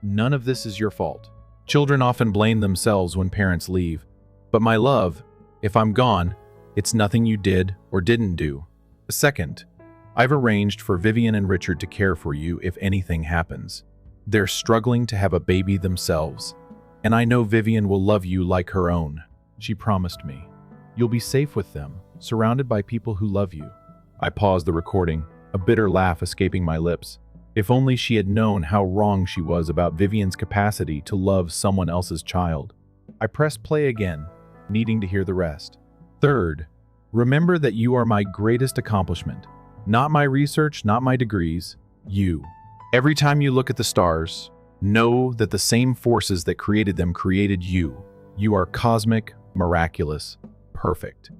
none of this is your fault. Children often blame themselves when parents leave. But my love, if I'm gone, It's nothing you did or didn't do. Second, I've arranged for Vivien and Richard to care for you if anything happens. They're struggling to have a baby themselves, and I know Vivien will love you like her own. She promised me. You'll be safe with them, surrounded by people who love you. I paused the recording, a bitter laugh escaping my lips. If only she had known how wrong she was about Vivien's capacity to love someone else's child. I pressed play again, needing to hear the rest. Third, remember that you are my greatest accomplishment. Not my research, not my degrees, you. Every time you look at the stars, know that the same forces that created them created you. You are cosmic, miraculous, perfect.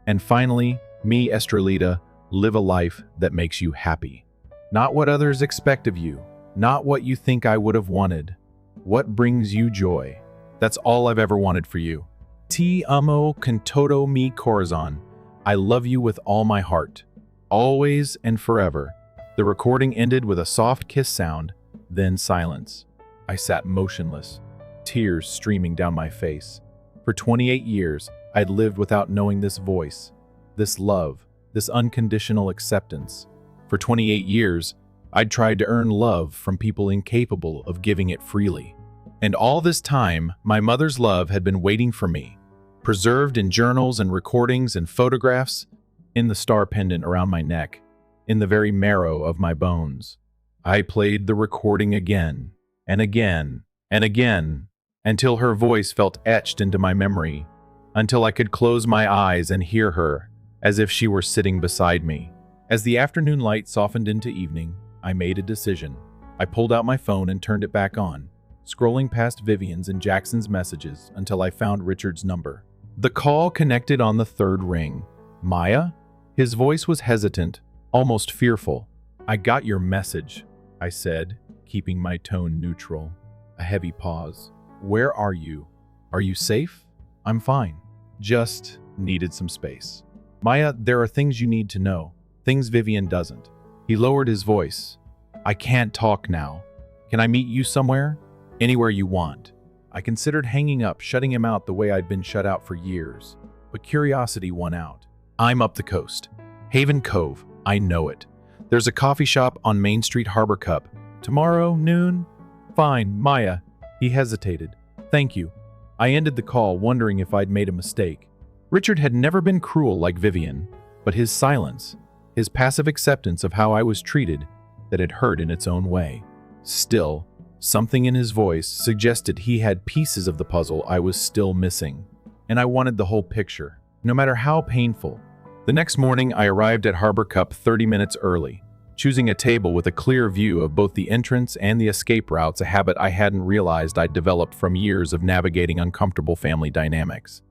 And finally, me, Estrelita, live a life that makes you happy. Not what others expect of you, not what you think I would have wanted. What brings you joy? That's all I've ever wanted for you. Ti amo con todo mi corazón. I love you with all my heart. Always and forever. The recording ended with a soft kiss sound, then silence. I sat motionless, tears streaming down my face. For 28 years, I'd lived without knowing this voice, this love, this unconditional acceptance. For 28 years, I'd tried to earn love from people incapable of giving it freely. And all this time, my mother's love had been waiting for me, preserved in journals and recordings and photographs, in the star pendant around my neck, in the very marrow of my bones. I played the recording again, and again, and again, until her voice felt etched into my memory, until I could close my eyes and hear her, as if she were sitting beside me. As the afternoon light softened into evening, I made a decision. I pulled out my phone and turned it back on, scrolling past Vivien's and Jackson's messages until I found Richard's number. The call connected on the third ring. Maya? His voice was hesitant, almost fearful. I got your message, I said, keeping my tone neutral. A heavy pause. Where are you? Are you safe? I'm fine. Just needed some space. Maya, there are things you need to know. Things Vivien doesn't. He lowered his voice. I can't talk now. Can I meet you somewhere? Anywhere you want. I considered hanging up, shutting him out the way I'd been shut out for years. But curiosity won out. I'm up the coast. Haven Cove. I know it. There's a coffee shop on Main Street, Harbor Cup. Tomorrow, noon? Fine, Maya. He hesitated. Thank you. I ended the call, wondering if I'd made a mistake. Richard had never been cruel like Vivien, but his silence, his passive acceptance of how I was treated, that had hurt in its own way. Still, something in his voice suggested he had pieces of the puzzle I was still missing, and I wanted the whole picture, no matter how painful. The next morning, I arrived at Harbor Cup 30 minutes early, choosing a table with a clear view of both the entrance and the escape routes, a habit I hadn't realized I'd developed from years of navigating uncomfortable family dynamics.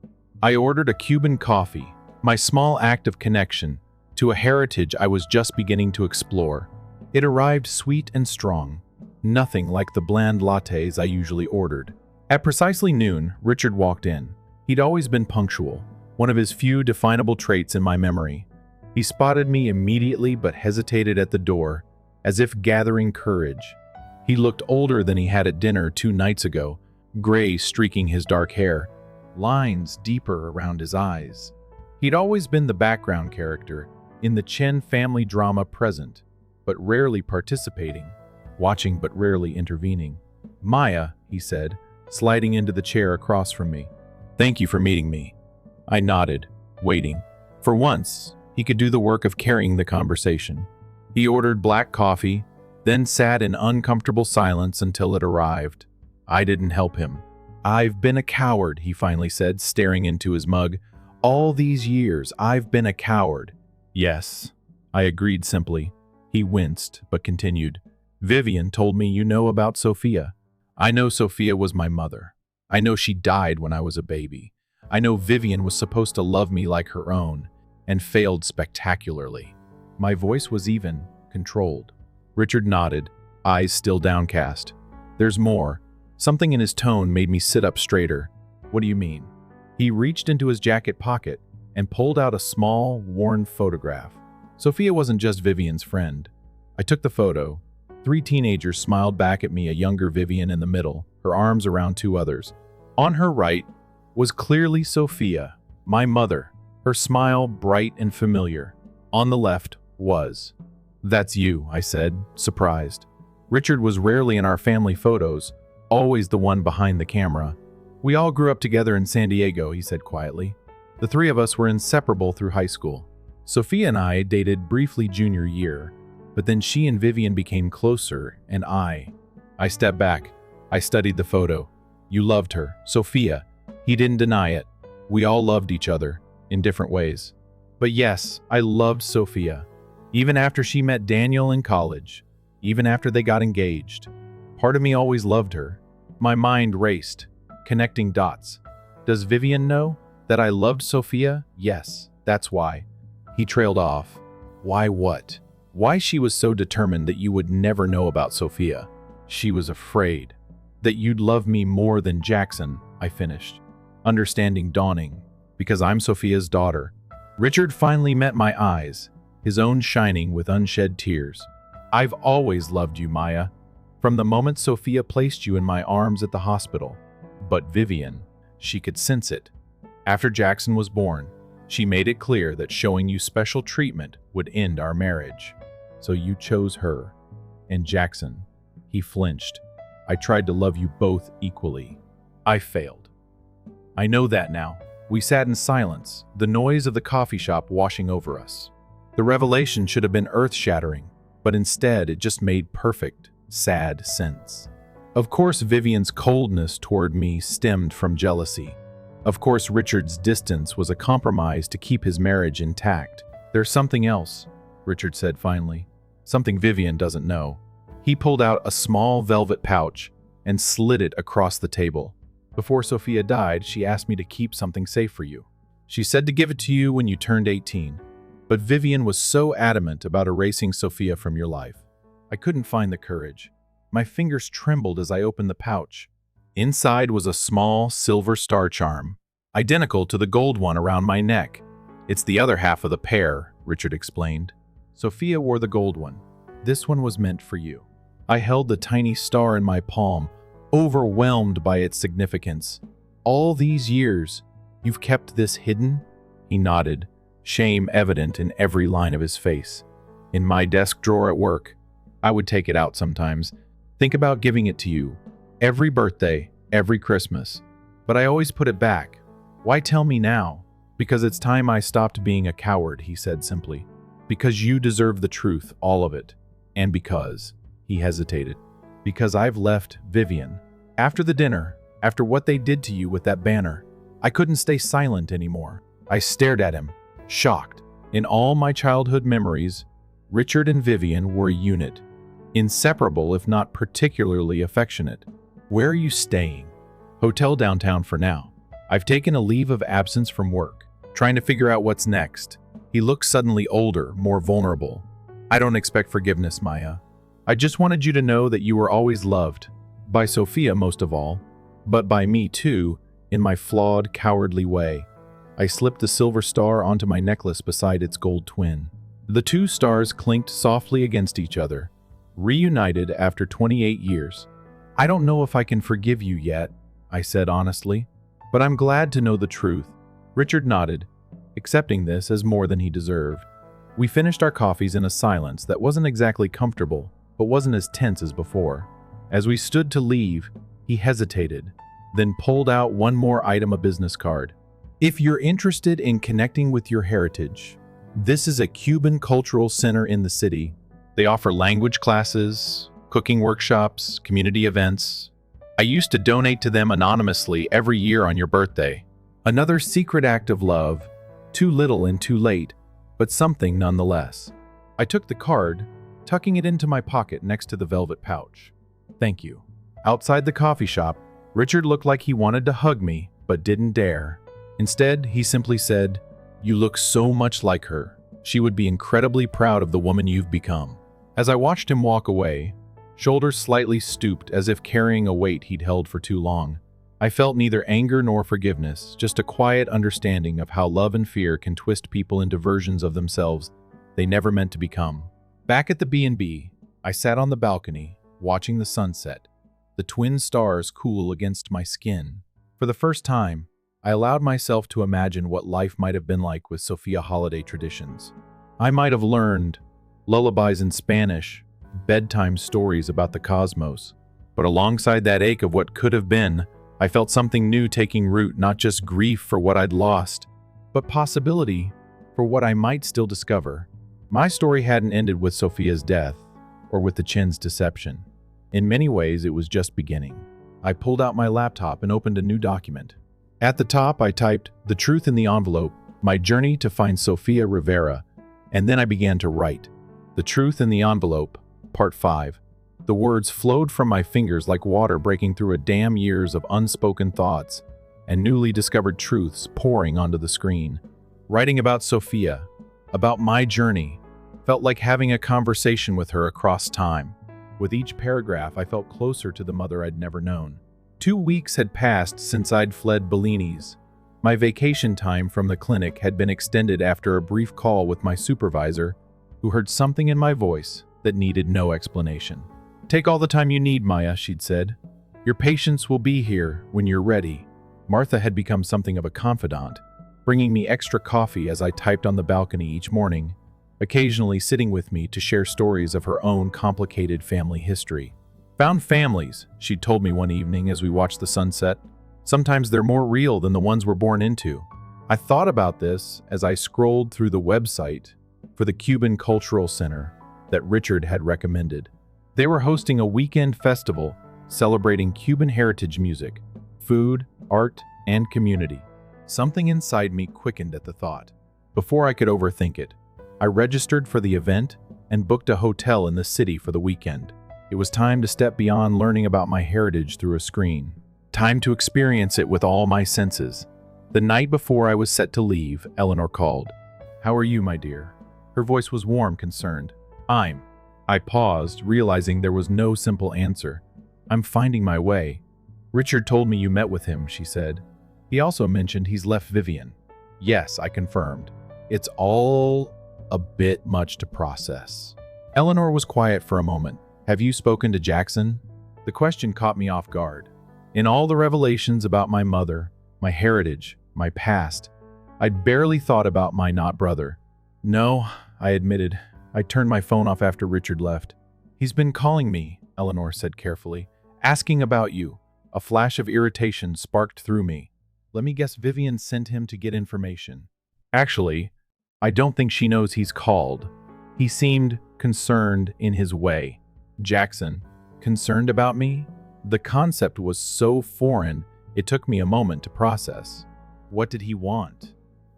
I ordered a Cuban coffee, my small act of connection to a heritage I was just beginning to explore. It arrived sweet and strong, nothing like the bland lattes I usually ordered. At precisely noon, Richard walked in. He'd always been punctual, one of his few definable traits in my memory. He spotted me immediately but hesitated at the door, as if gathering courage. He looked older than he had at dinner 2 nights ago, gray streaking his dark hair, lines deeper around his eyes. He'd always been the background character in the Chen family drama, present, but rarely participating, watching but rarely intervening. Maya, he said, sliding into the chair across from me. Thank you for meeting me. I nodded, waiting. For once, he could do the work of carrying the conversation. He ordered black coffee, then sat in uncomfortable silence until it arrived. I didn't help him. I've been a coward, he finally said, staring into his mug. All these years, I've been a coward. Yes, I agreed simply. He winced, but continued. Vivien told me you know about Sophia. I know Sophia was my mother. I know she died when I was a baby. I know Vivien was supposed to love me like her own, and failed spectacularly. My voice was even, controlled. Richard nodded, eyes still downcast. There's more. Something in his tone made me sit up straighter. What do you mean? He reached into his jacket pocket and pulled out a small, worn photograph. Sophia wasn't just Vivien's friend. I took the photo. 3 teenagers smiled back at me, a younger Vivien in the middle, her arms around 2 others. On her right was clearly Sophia, my mother, her smile bright and familiar. On the left was. "That's you," I said, surprised. Richard was rarely in our family photos, always the one behind the camera. "We all grew up together in San Diego," he said quietly. "The three of us were inseparable through high school. Sophia and I dated briefly junior year, but then she and Vivien became closer, and I stepped back. I studied the photo. You loved her, Sophia. He didn't deny it. We all loved each other, in different ways. But yes, I loved Sophia. Even after she met Daniel in college, even after they got engaged. Part of me always loved her. My mind raced, connecting dots. Does Vivien know that I loved Sophia? Yes, that's why." He trailed off. "Why what?" "Why she was so determined that you would never know about Sophia. She was afraid. That you'd love me more than Jackson," I finished. Understanding dawning, because I'm Sophia's daughter. Richard finally met my eyes, his own shining with unshed tears. "I've always loved you, Maya. From the moment Sophia placed you in my arms at the hospital. But Vivien, she could sense it. After Jackson was born, she made it clear that showing you special treatment would end our marriage. So you chose her. And Jackson." He flinched. "I tried to love you both equally. I failed." "I know that now." We sat in silence, the noise of the coffee shop washing over us. The revelation should have been earth-shattering, but instead it just made perfect, sad sense. Of course Vivien's coldness toward me stemmed from jealousy. Of course Richard's distance was a compromise to keep his marriage intact. "There's something else," Richard said finally. "Something Vivien doesn't know." He pulled out a small velvet pouch and slid it across the table. "Before Sophia died, she asked me to keep something safe for you. She said to give it to you when you turned 18. But Vivien was so adamant about erasing Sophia from your life. I couldn't find the courage. My fingers trembled as I opened the pouch. Inside was a small silver star charm, identical to the gold one around my neck. It's the other half of the pair," Richard explained. "Sophia wore the gold one. This one was meant for you." I held the tiny star in my palm, overwhelmed by its significance. "All these years, you've kept this hidden?" He nodded, shame evident in every line of his face. "In my desk drawer at work. I would take it out sometimes. Think about giving it to you. Every birthday, every Christmas. But I always put it back. Why tell me now?" "Because it's time I stopped being a coward," he said simply. "Because you deserve the truth, all of it. And because," he hesitated, "because I've left Vivien. After the dinner, after what they did to you with that banner, I couldn't stay silent anymore." I stared at him, shocked. In all my childhood memories, Richard and Vivien were a unit. Inseparable, if not particularly affectionate. "Where are you staying?" "Hotel downtown for now. I've taken a leave of absence from work, trying to figure out what's next." He looked suddenly older, more vulnerable. "I don't expect forgiveness, Maya. I just wanted you to know that you were always loved. By Sophia most of all, but by me too, in my flawed, cowardly way." I slipped the silver star onto my necklace beside its gold twin. The two stars clinked softly against each other, reunited after 28 years. "I don't know if I can forgive you yet," I said honestly, "but I'm glad to know the truth." Richard nodded, accepting this as more than he deserved. We finished our coffees in a silence that wasn't exactly comfortable, but wasn't as tense as before. As we stood to leave, he hesitated, then pulled out one more item, a business card. "If you're interested in connecting with your heritage, this is a Cuban cultural center in the city. They offer language classes, cooking workshops, community events. I used to donate to them anonymously every year on your birthday. Another secret act of love, too little and too late, but something nonetheless." I took the card, tucking it into my pocket next to the velvet pouch. "Thank you." Outside the coffee shop, Richard looked like he wanted to hug me, but didn't dare. Instead, he simply said, "You look so much like her. She would be incredibly proud of the woman you've become." As I watched him walk away, shoulders slightly stooped as if carrying a weight he'd held for too long, I felt neither anger nor forgiveness, just a quiet understanding of how love and fear can twist people into versions of themselves they never meant to become. Back at the B&B, I sat on the balcony, watching the sunset, the twin stars cool against my skin. For the first time, I allowed myself to imagine what life might have been like with Sophia holiday traditions. I might have learned lullabies in Spanish, bedtime stories about the cosmos. But alongside that ache of what could have been, I felt something new taking root, not just grief for what I'd lost, but possibility for what I might still discover. My story hadn't ended with Sophia's death or with the Chin's deception. In many ways, it was just beginning. I pulled out my laptop and opened a new document. At the top, I typed, "The Truth in the Envelope, My Journey to Find Sophia Rivera," and then I began to write. "The Truth in the Envelope, Part 5. The words flowed from my fingers like water breaking through a dam, years of unspoken thoughts and newly discovered truths pouring onto the screen. Writing about Sophia, about my journey, felt like having a conversation with her across time. With each paragraph, I felt closer to the mother I'd never known. 2 weeks had passed since I'd fled Bellini's. My vacation time from the clinic had been extended after a brief call with my supervisor, who heard something in my voice that needed no explanation. "Take all the time you need, Maya," she'd said. "Your patients will be here when you're ready." Martha had become something of a confidant, bringing me extra coffee as I typed on the balcony each morning, occasionally sitting with me to share stories of her own complicated family history. "Found families," she told me one evening as we watched the sunset. "Sometimes they're more real than the ones we're born into." I thought about this as I scrolled through the website for the Cuban Cultural Center that Richard had recommended. They were hosting a weekend festival celebrating Cuban heritage music, food, art, and community. Something inside me quickened at the thought. Before I could overthink it, I registered for the event and booked a hotel in the city for the weekend. It was time to step beyond learning about my heritage through a screen. Time to experience it with all my senses. The night before I was set to leave, Eleanor called. "How are you, my dear?" Her voice was warm, concerned. I paused, realizing there was no simple answer. "I'm finding my way." "Richard told me you met with him," she said. "He also mentioned he's left Vivien." "Yes," I confirmed. "It's all a bit much to process." Eleanor was quiet for a moment. "Have you spoken to Jackson?" The question caught me off guard. In all the revelations about my mother, my heritage, my past, I'd barely thought about my not brother. "No," I admitted. "I turned my phone off after Richard left." "He's been calling me," Eleanor said carefully, "asking about you." A flash of irritation sparked through me. "Let me guess, Vivien sent him to get information." "Actually, I don't think she knows he's called." He seemed concerned in his way. "Jackson, concerned about me?" The concept was so foreign, it took me a moment to process. What did he want?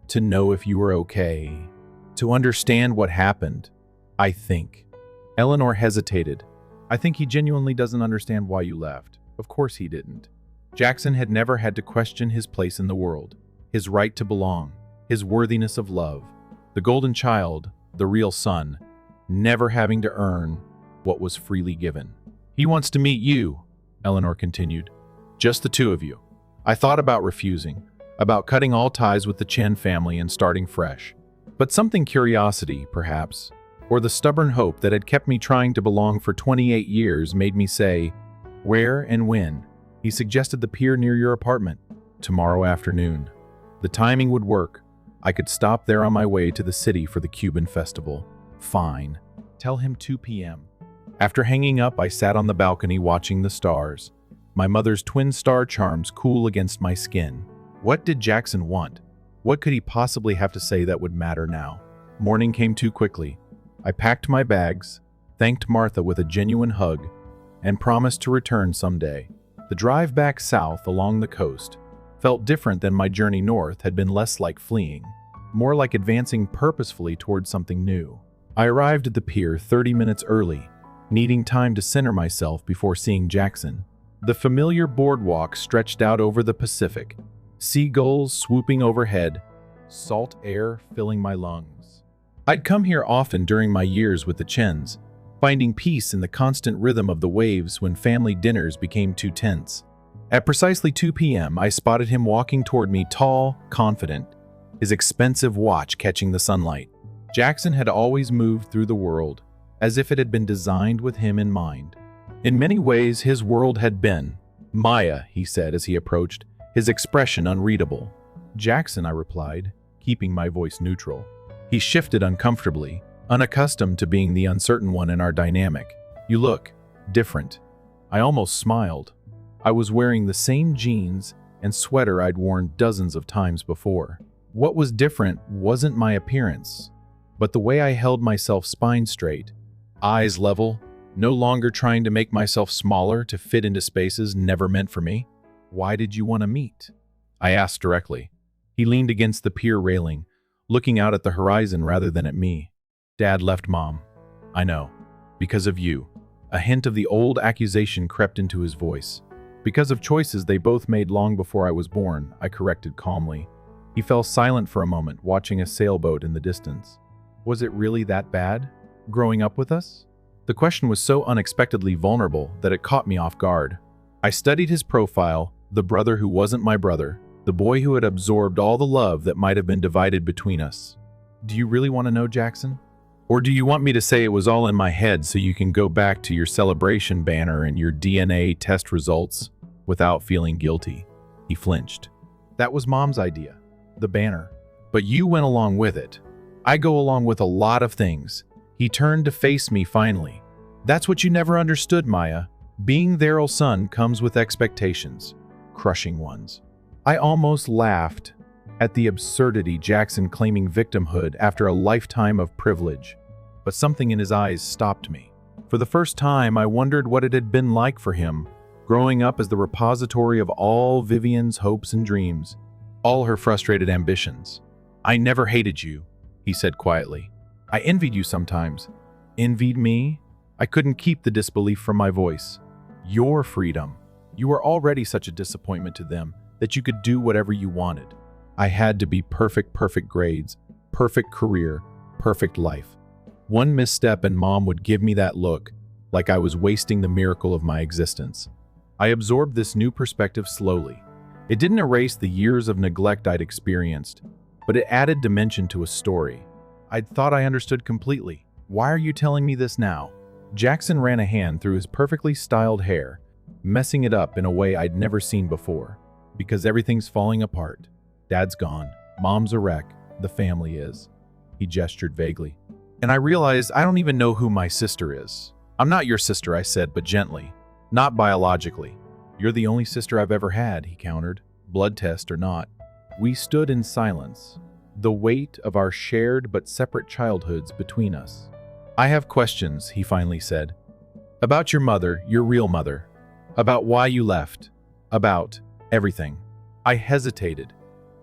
To know if you were okay. To understand what happened. I think. Eleanor hesitated. "I think he genuinely doesn't understand why you left." Of course he didn't. Jackson had never had to question his place in the world, his right to belong, his worthiness of love. The golden child, the real son, never having to earn what was freely given. "He wants to meet you," Eleanor continued. "Just the two of you." I thought about refusing, about cutting all ties with the Chen family and starting fresh. But something, curiosity, perhaps, or the stubborn hope that had kept me trying to belong for 28 years, made me say, "Where and when?" He suggested the pier near your apartment. Tomorrow afternoon. The timing would work. I could stop there on my way to the city for the Cuban festival. Fine. Tell him 2 p.m. After hanging up, I sat on the balcony watching the stars, my mother's twin star charms cool against my skin. What did Jackson want? What could he possibly have to say that would matter now? Morning came too quickly. I packed my bags, thanked Martha with a genuine hug, and promised to return someday. The drive back south along the coast felt different than my journey north had been, less like fleeing, more like advancing purposefully towards something new. I arrived at the pier 30 minutes early, needing time to center myself before seeing Jackson. The familiar boardwalk stretched out over the Pacific, seagulls swooping overhead, salt air filling my lungs. I'd come here often during my years with the Chens, finding peace in the constant rhythm of the waves when family dinners became too tense. At precisely 2 p.m., I spotted him walking toward me, tall, confident, his expensive watch catching the sunlight. Jackson had always moved through the world as if it had been designed with him in mind. In many ways, his world had been. "Maya," he said as he approached, his expression unreadable. "Jackson," I replied, keeping my voice neutral. He shifted uncomfortably, unaccustomed to being the uncertain one in our dynamic. "You look different." I almost smiled. I was wearing the same jeans and sweater I'd worn dozens of times before. What was different wasn't my appearance, but the way I held myself spine straight, eyes level, no longer trying to make myself smaller to fit into spaces never meant for me. "Why did you want to meet?" I asked directly. He leaned against the pier railing, looking out at the horizon rather than at me. "Dad left Mom." "I know. Because of you." A hint of the old accusation crept into his voice. "Because of choices they both made long before I was born," I corrected calmly. He fell silent for a moment, watching a sailboat in the distance. "Was it really that bad, growing up with us?" The question was so unexpectedly vulnerable that it caught me off guard. I studied his profile, the brother who wasn't my brother, the boy who had absorbed all the love that might have been divided between us. "Do you really want to know, Jackson? Or do you want me to say it was all in my head so you can go back to your celebration banner and your DNA test results without feeling guilty?" He flinched. "That was Mom's idea, the banner. But you went along with it. I go along with a lot of things." He turned to face me finally. "That's what you never understood, Maya. Being Daryl's son comes with expectations, crushing ones." I almost laughed at the absurdity Jackson claiming victimhood after a lifetime of privilege, but something in his eyes stopped me. For the first time, I wondered what it had been like for him, growing up as the repository of all Vivien's hopes and dreams, all her frustrated ambitions. "I never hated you," he said quietly. "I envied you sometimes." "Envied me?" I couldn't keep the disbelief from my voice. "Your freedom. You were already such a disappointment to them that you could do whatever you wanted. I had to be perfect grades, perfect career, perfect life. One misstep and Mom would give me that look, like I was wasting the miracle of my existence." I absorbed this new perspective slowly. It didn't erase the years of neglect I'd experienced, but it added dimension to a story I'd thought I understood completely. "Why are you telling me this now?" Jackson ran a hand through his perfectly styled hair, messing it up in a way I'd never seen before. "Because everything's falling apart. Dad's gone. Mom's a wreck. The family is." He gestured vaguely. "And I realized I don't even know who my sister is." "I'm not your sister," I said, but gently. "Not biologically." "You're the only sister I've ever had," he countered, blood test or not. We stood in silence, the weight of our shared but separate childhoods between us. "I have questions," he finally said. "About your mother, your real mother. About why you left. About everything." I hesitated.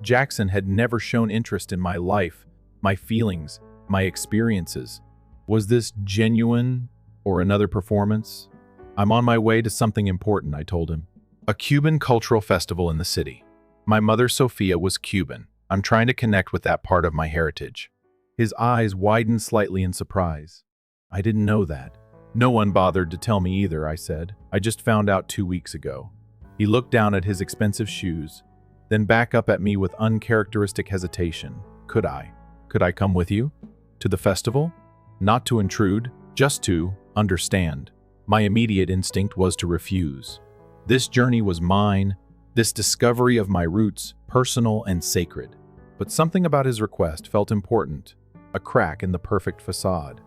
Jackson had never shown interest in my life, my feelings, my experiences. Was this genuine or another performance? "I'm on my way to something important," I told him. "A Cuban cultural festival in the city. My mother, Sophia, was Cuban. I'm trying to connect with that part of my heritage." His eyes widened slightly in surprise. "I didn't know that." "No one bothered to tell me either," I said. "I just found out 2 weeks ago." He looked down at his expensive shoes, then back up at me with uncharacteristic hesitation. Could I come with you? To the festival? Not to intrude, just to understand. My immediate instinct was to refuse. This journey was mine, this discovery of my roots, personal and sacred. But something about his request felt important, a crack in the perfect facade,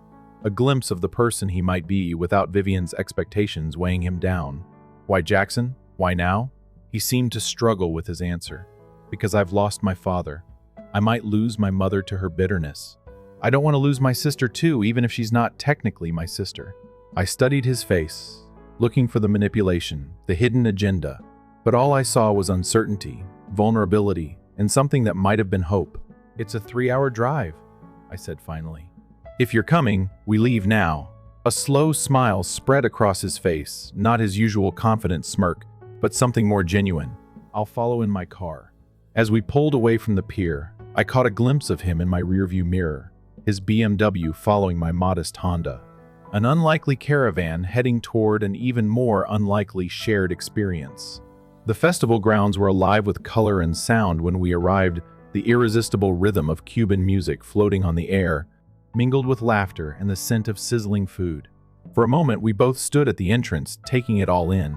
a glimpse of the person he might be without Vivien's expectations weighing him down. "Why, Jackson? Why now?" He seemed to struggle with his answer. "Because I've lost my father. I might lose my mother to her bitterness. I don't want to lose my sister too, even if she's not technically my sister." I studied his face, looking for the manipulation, the hidden agenda. But all I saw was uncertainty, vulnerability, and something that might have been hope. "It's a 3-hour drive," I said finally. "If you're coming, we leave now." A slow smile spread across his face, not his usual confident smirk, but something more genuine. "I'll follow in my car." As we pulled away from the pier, I caught a glimpse of him in my rearview mirror, his BMW following my modest Honda. An unlikely caravan heading toward an even more unlikely shared experience. The festival grounds were alive with color and sound when we arrived, the irresistible rhythm of Cuban music floating on the air, mingled with laughter and the scent of sizzling food. For a moment, we both stood at the entrance, taking it all in.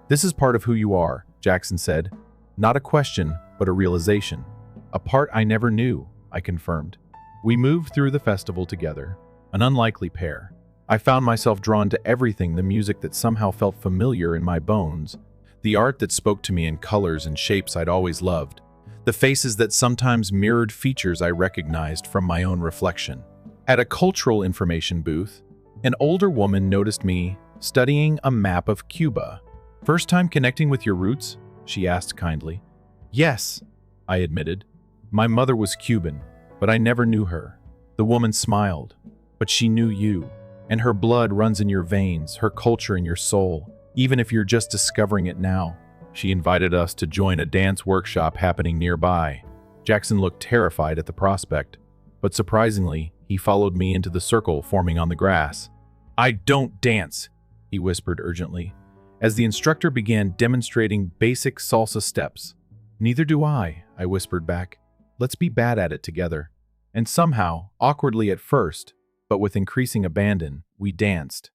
"This is part of who you are," Jackson said, Not a question, but a realization. A part I never knew, I confirmed. We moved through the festival together, an unlikely pair. I found myself drawn to everything, the music that somehow felt familiar in my bones, the art that spoke to me in colors and shapes I'd always loved, the faces that sometimes mirrored features I recognized from my own reflection. At a cultural information booth, an older woman noticed me studying a map of Cuba. "First time connecting with your roots?" she asked kindly. "Yes," I admitted. "My mother was Cuban, but I never knew her." The woman smiled. "But she knew you, and her blood runs in your veins, her culture in your soul, even if you're just discovering it now." She invited us to join a dance workshop happening nearby. Jackson looked terrified at the prospect, but surprisingly, he followed me into the circle forming on the grass. "I don't dance," he whispered urgently, as the instructor began demonstrating basic salsa steps. "Neither do I whispered back. "Let's be bad at it together." And somehow, awkwardly at first, but with increasing abandon, we danced.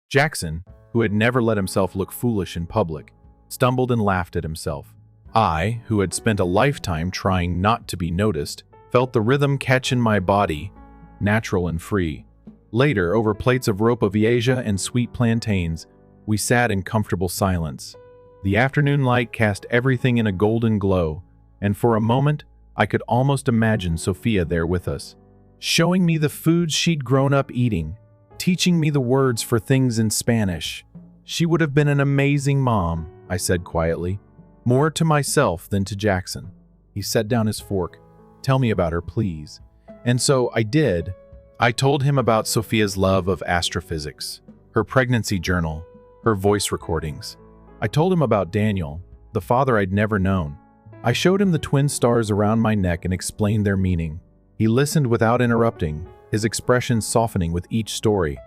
Jackson, who had never let himself look foolish in public, stumbled and laughed at himself. I, who had spent a lifetime trying not to be noticed, felt the rhythm catch in my body, natural and free. Later, over plates of ropa vieja and sweet plantains, we sat in comfortable silence. The afternoon light cast everything in a golden glow, and for a moment, I could almost imagine Sophia there with us, showing me the foods she'd grown up eating, teaching me the words for things in Spanish. She would have been an amazing mom, I said quietly, more to myself than to Jackson. He set down his fork. "Tell me about her, please." And so I did. I told him about Sophia's love of astrophysics, her pregnancy journal, her voice recordings. I told him about Daniel, the father I'd never known. I showed him the twin stars around my neck and explained their meaning. He listened without interrupting, his expression softening with each story.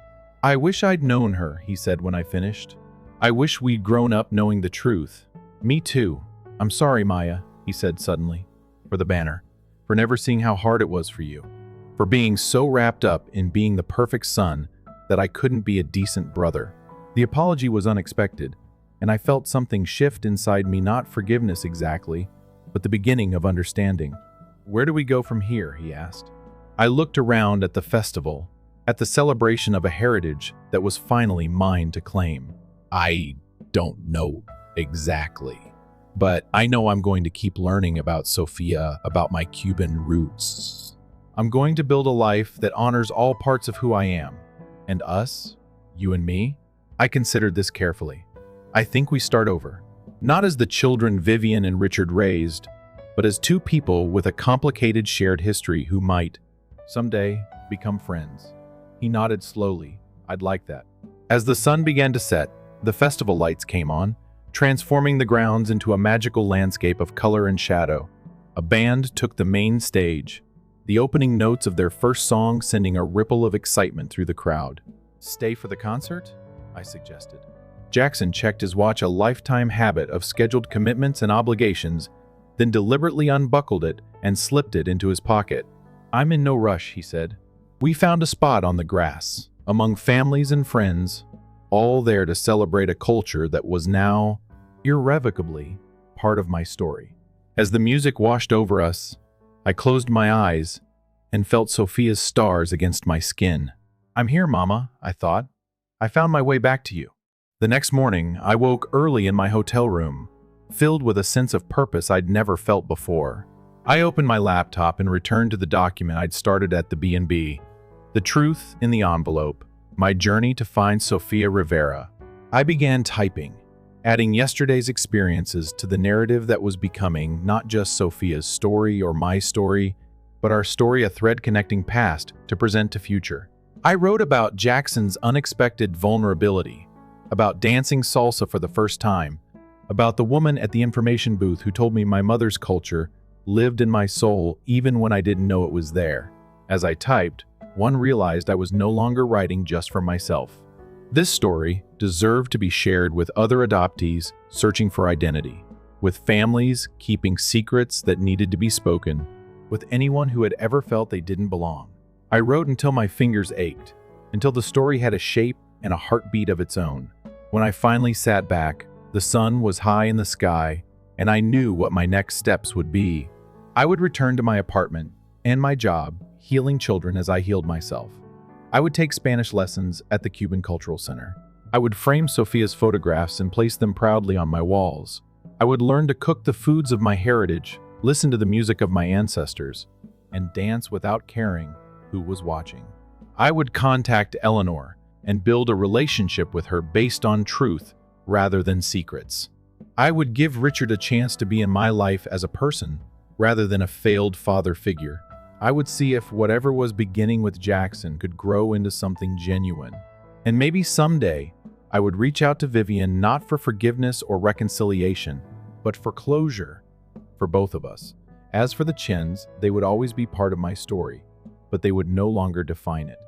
"I wish I'd known her," he said when I finished. "I wish we'd grown up knowing the truth." "Me too. I'm sorry, Maya," he said suddenly, for the banner, for never seeing how hard it was for you, for being so wrapped up in being the perfect son that I couldn't be a decent brother. The apology was unexpected, and I felt something shift inside me, not forgiveness exactly, but the beginning of understanding. "Where do we go from here?" he asked. I looked around at the festival, at the celebration of a heritage that was finally mine to claim. "I don't know exactly, but I know I'm going to keep learning about Sophia, about my Cuban roots. I'm going to build a life that honors all parts of who I am. And us, you and me?" I considered this carefully. "I think we start over. Not as the children Vivien and Richard raised, but as two people with a complicated shared history who might, someday, become friends." He nodded slowly. "I'd like that." As the sun began to set, the festival lights came on, transforming the grounds into a magical landscape of color and shadow. A band took the main stage, the opening notes of their first song sending a ripple of excitement through the crowd. "Stay for the concert?" I suggested. Jackson checked his watch, a lifetime habit of scheduled commitments and obligations, then deliberately unbuckled it and slipped it into his pocket. "I'm in no rush," he said. We found a spot on the grass, among families and friends, all there to celebrate a culture that was now, irrevocably, part of my story. As the music washed over us, I closed my eyes and felt Sophia's stars against my skin. "I'm here, Mama," I thought. "I found my way back to you." The next morning, I woke early in my hotel room, filled with a sense of purpose I'd never felt before. I opened my laptop and returned to the document I'd started at the B&B. The truth in the envelope, my journey to find Sophia Rivera. I began typing, adding yesterday's experiences to the narrative that was becoming not just Sophia's story or my story, but our story, a thread connecting past to present to future. I wrote about Jackson's unexpected vulnerability, about dancing salsa for the first time, about the woman at the information booth who told me my mother's culture lived in my soul even when I didn't know it was there. As I typed, one realized I was no longer writing just for myself. This story deserved to be shared with other adoptees searching for identity, with families keeping secrets that needed to be spoken, with anyone who had ever felt they didn't belong. I wrote until my fingers ached, until the story had a shape and a heartbeat of its own. When I finally sat back, the sun was high in the sky, and I knew what my next steps would be. I would return to my apartment and my job, healing children as I healed myself. I would take Spanish lessons at the Cuban Cultural Center. I would frame Sophia's photographs and place them proudly on my walls. I would learn to cook the foods of my heritage, listen to the music of my ancestors, and dance without caring who was watching. I would contact Eleanor and build a relationship with her based on truth rather than secrets. I would give Richard a chance to be in my life as a person rather than a failed father figure. I would see if whatever was beginning with Jackson could grow into something genuine. And maybe someday, I would reach out to Vivien not for forgiveness or reconciliation, but for closure for both of us. As for the Chens, they would always be part of my story, but they would no longer define it.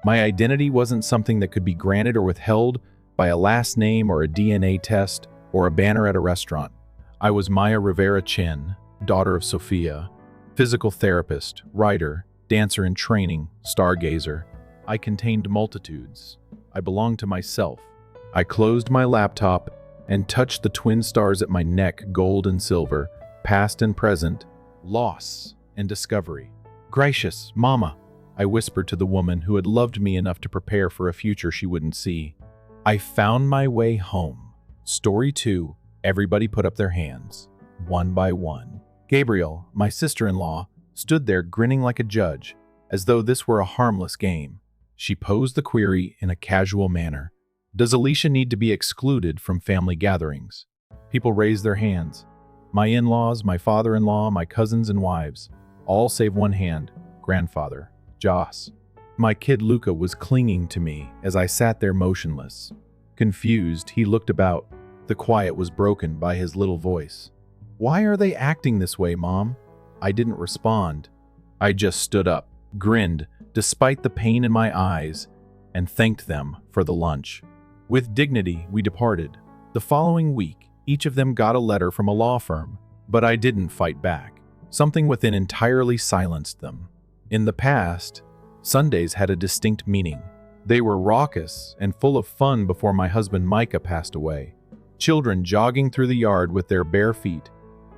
My identity wasn't something that could be granted or withheld by a last name or a DNA test or a banner at a restaurant. I was Maya Rivera Chen, daughter of Sophia, physical therapist, writer, dancer in training, stargazer. I contained multitudes. I belonged to myself. I closed my laptop and touched the twin stars at my neck, gold and silver, past and present, loss and discovery. "Gracious, Mama," I whispered to the woman who had loved me enough to prepare for a future she wouldn't see. I found my way home. Story 2, everybody put up their hands, one by one. Gabriel, my sister-in-law, stood there grinning like a judge, as though this were a harmless game. She posed the query in a casual manner. Does Alicia need to be excluded from family gatherings? People raised their hands. My in-laws, my father-in-law, my cousins and wives, all save one hand, grandfather, Joss. My kid Luca was clinging to me as I sat there motionless. Confused, he looked about. The quiet was broken by his little voice. "Why are they acting this way, Mom?" I didn't respond. I just stood up, grinned, despite the pain in my eyes, and thanked them for the lunch. With dignity, we departed. The following week, each of them got a letter from a law firm, but I didn't fight back. Something within entirely silenced them. In the past, Sundays had a distinct meaning. They were raucous and full of fun before my husband Micah passed away. Children jogging through the yard with their bare feet,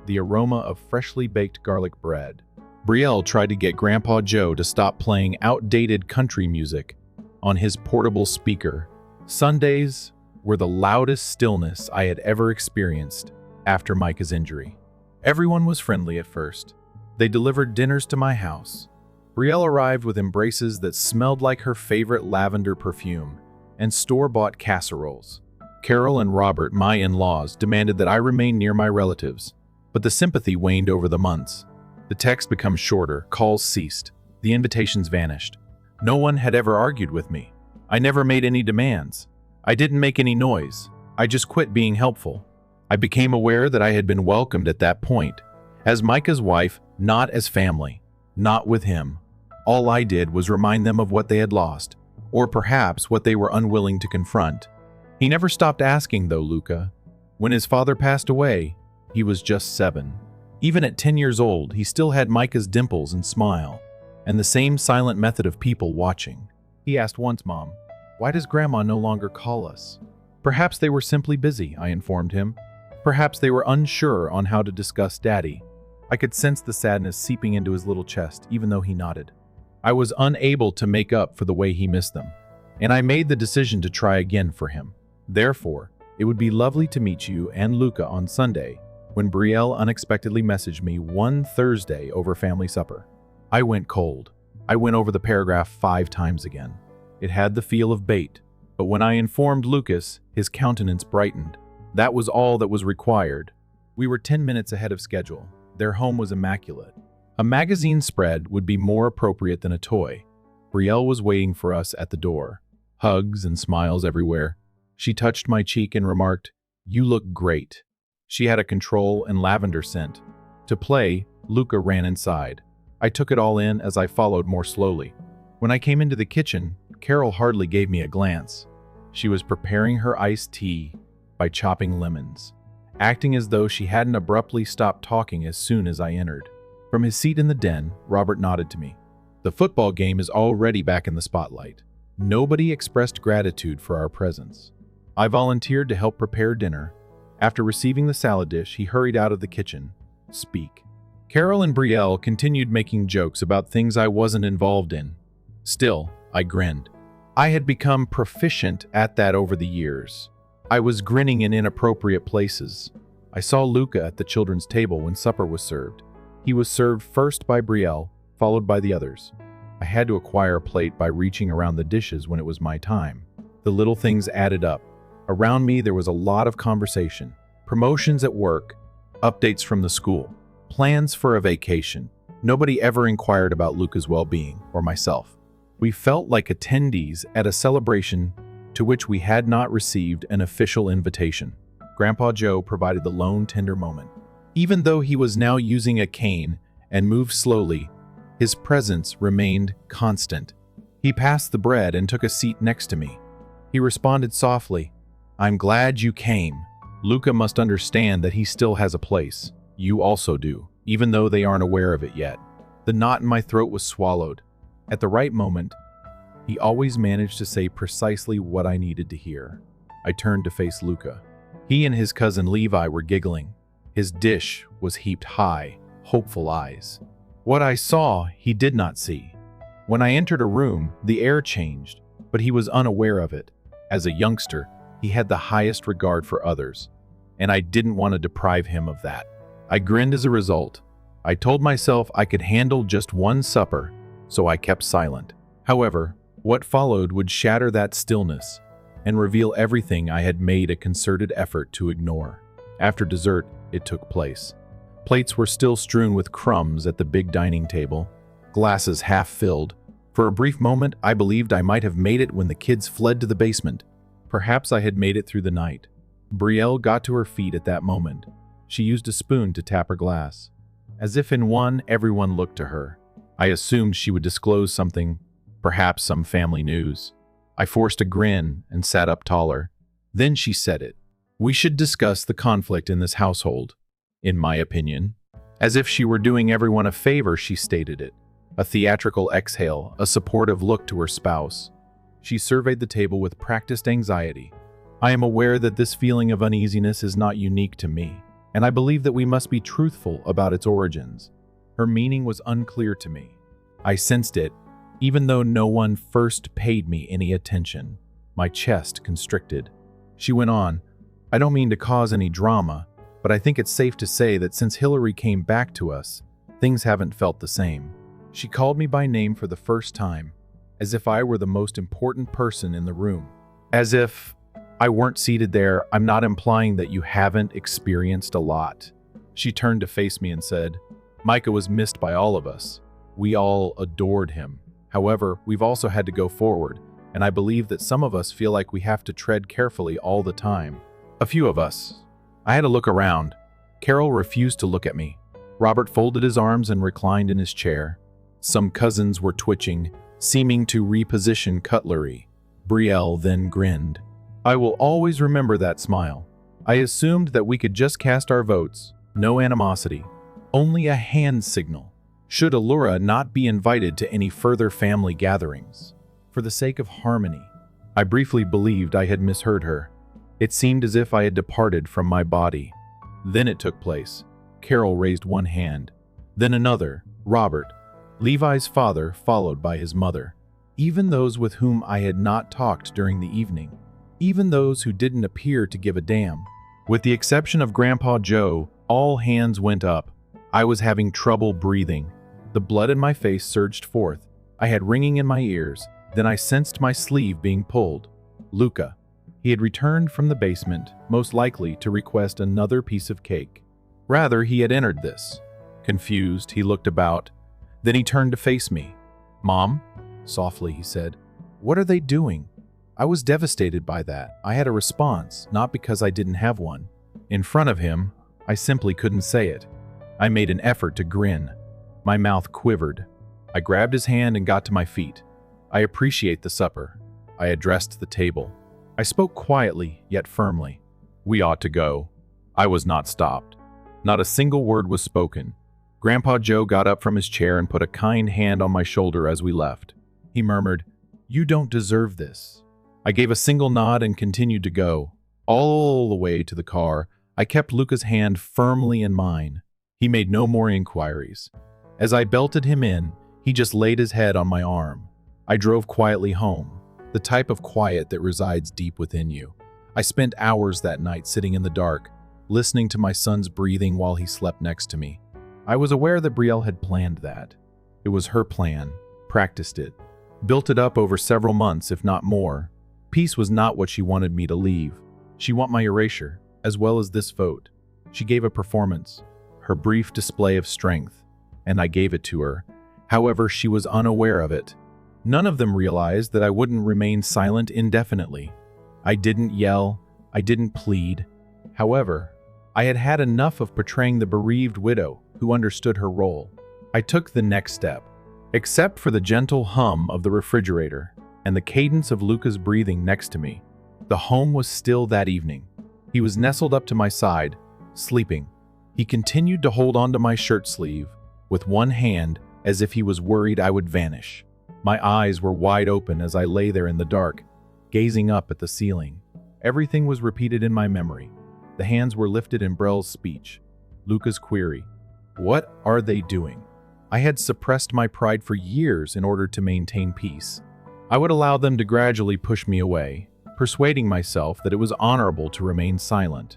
the aroma of freshly baked garlic bread. Brielle tried to get Grandpa Joe to stop playing outdated country music on his portable speaker. Sundays were the loudest stillness I had ever experienced after Micah's injury. Everyone was friendly at first. They delivered dinners to my house. Brielle arrived with embraces that smelled like her favorite lavender perfume and store-bought casseroles. Carol and Robert, my in-laws, demanded that I remain near my relatives, but the sympathy waned over the months. The texts became shorter, calls ceased, the invitations vanished. No one had ever argued with me. I never made any demands. I didn't make any noise. I just quit being helpful. I became aware that I had been welcomed at that point, as Micah's wife, not as family, not with him. All I did was remind them of what they had lost, or perhaps what they were unwilling to confront. He never stopped asking, though, Luca. When his father passed away, he was just 7. Even at 10 years old, he still had Micah's dimples and smile, and the same silent method of people watching. He asked once, "Mom, why does Grandma no longer call us?" Perhaps they were simply busy, I informed him. Perhaps they were unsure on how to discuss Daddy. I could sense the sadness seeping into his little chest, even though he nodded. I was unable to make up for the way he missed them, and I made the decision to try again for him. Therefore, it would be lovely to meet you and Luca on Sunday, when Brielle unexpectedly messaged me one Thursday over family supper. I went cold. I went over the paragraph 5 times again. It had the feel of bait, but when I informed Lucas, his countenance brightened. That was all that was required. We were 10 minutes ahead of schedule. Their home was immaculate. A magazine spread would be more appropriate than a toy. Brielle was waiting for us at the door. Hugs and smiles everywhere. She touched my cheek and remarked, "You look great." She had a control and lavender scent. To play, Luca ran inside. I took it all in as I followed more slowly. When I came into the kitchen, Carol hardly gave me a glance. She was preparing her iced tea by chopping lemons, acting as though she hadn't abruptly stopped talking as soon as I entered. From his seat in the den, Robert nodded to me. The football game is already back in the spotlight. Nobody expressed gratitude for our presence. I volunteered to help prepare dinner, After receiving the salad dish, he hurried out of the kitchen. Speak. Carol and Brielle continued making jokes about things I wasn't involved in. Still, I grinned. I had become proficient at that over the years. I was grinning in inappropriate places. I saw Luca at the children's table when supper was served. He was served first by Brielle, followed by the others. I had to acquire a plate by reaching around the dishes when it was my time. The little things added up. Around me there was a lot of conversation. Promotions at work, updates from the school, plans for a vacation. Nobody ever inquired about Luca's well-being or myself. We felt like attendees at a celebration to which we had not received an official invitation. Grandpa Joe provided the lone tender moment. Even though he was now using a cane and moved slowly, his presence remained constant. He passed the bread and took a seat next to me. He responded softly, "I'm glad you came. Luca must understand that he still has a place. You also do, even though they aren't aware of it yet." The knot in my throat was swallowed. At the right moment, he always managed to say precisely what I needed to hear. I turned to face Luca. He and his cousin Levi were giggling. His dish was heaped high, hopeful eyes. What I saw, he did not see. When I entered a room, the air changed, but he was unaware of it. As a youngster, he had the highest regard for others, and I didn't want to deprive him of that. I grinned as a result. I told myself I could handle just one supper, so I kept silent. However, what followed would shatter that stillness and reveal everything I had made a concerted effort to ignore. After dessert, it took place. Plates were still strewn with crumbs at the big dining table, glasses half filled. For a brief moment, I believed I might have made it when the kids fled to the basement. Perhaps I had made it through the night. Brielle got to her feet at that moment. She used a spoon to tap her glass. As if in one, everyone looked to her. I assumed she would disclose something, perhaps some family news. I forced a grin and sat up taller. Then she said it. "We should discuss the conflict in this household, in my opinion." As if she were doing everyone a favor, she stated it. A theatrical exhale, a supportive look to her spouse. She surveyed the table with practiced anxiety. "I am aware that this feeling of uneasiness is not unique to me, and I believe that we must be truthful about its origins." Her meaning was unclear to me. I sensed it, even though no one first paid me any attention. My chest constricted. She went on, "I don't mean to cause any drama, but I think it's safe to say that since Hillary came back to us, things haven't felt the same." She called me by name for the first time, as if I were the most important person in the room. As if I weren't seated there. "I'm not implying that you haven't experienced a lot." She turned to face me and said, "Micah was missed by all of us. We all adored him. However, we've also had to go forward, and I believe that some of us feel like we have to tread carefully all the time. A few of us." I had to look around. Carol refused to look at me. Robert folded his arms and reclined in his chair. Some cousins were twitching, seeming to reposition cutlery. Brielle then grinned. I will always remember that smile. I assumed that we could just cast our votes, no animosity, only a hand signal, should Allura not be invited to any further family gatherings. For the sake of harmony. I briefly believed I had misheard her. It seemed as if I had departed from my body. Then it took place. Carol raised one hand, then another, Robert, Levi's father, followed by his mother. Even those with whom I had not talked during the evening. Even those who didn't appear to give a damn. With the exception of Grandpa Joe, all hands went up. I was having trouble breathing. The blood in my face surged forth. I had ringing in my ears. Then I sensed my sleeve being pulled. Luca. He had returned from the basement, most likely to request another piece of cake. Rather, he had entered this. Confused, he looked about. Then he turned to face me. "Mom?" Softly, he said. "What are they doing?" I was devastated by that. I had a response, not because I didn't have one. In front of him, I simply couldn't say it. I made an effort to grin. My mouth quivered. I grabbed his hand and got to my feet. "I appreciate the supper." I addressed the table. I spoke quietly, yet firmly. "We ought to go." I was not stopped. Not a single word was spoken. Grandpa Joe got up from his chair and put a kind hand on my shoulder as we left. He murmured, "You don't deserve this." I gave a single nod and continued to go. All the way to the car, I kept Luca's hand firmly in mine. He made no more inquiries. As I belted him in, he just laid his head on my arm. I drove quietly home, the type of quiet that resides deep within you. I spent hours that night sitting in the dark, listening to my son's breathing while he slept next to me. I was aware that Brielle had planned that. It was her plan, practiced it, built it up over several months, if not more. Peace was not what she wanted me to leave. She wanted my erasure, as well as this vote. She gave a performance, her brief display of strength, and I gave it to her. However, she was unaware of it. None of them realized that I wouldn't remain silent indefinitely. I didn't yell, I didn't plead. However, I had had enough of portraying the bereaved widow who understood her role. I took the next step. Except for the gentle hum of the refrigerator and the cadence of Luca's breathing next to me, the home was still that evening. He was nestled up to my side, sleeping. He continued to hold onto my shirt sleeve with one hand as if he was worried I would vanish. My eyes were wide open as I lay there in the dark, gazing up at the ceiling. Everything was repeated in my memory. The hands were lifted in Brielle's speech. Luca's query, "What are they doing?" I had suppressed my pride for years in order to maintain peace. I would allow them to gradually push me away, persuading myself that it was honorable to remain silent,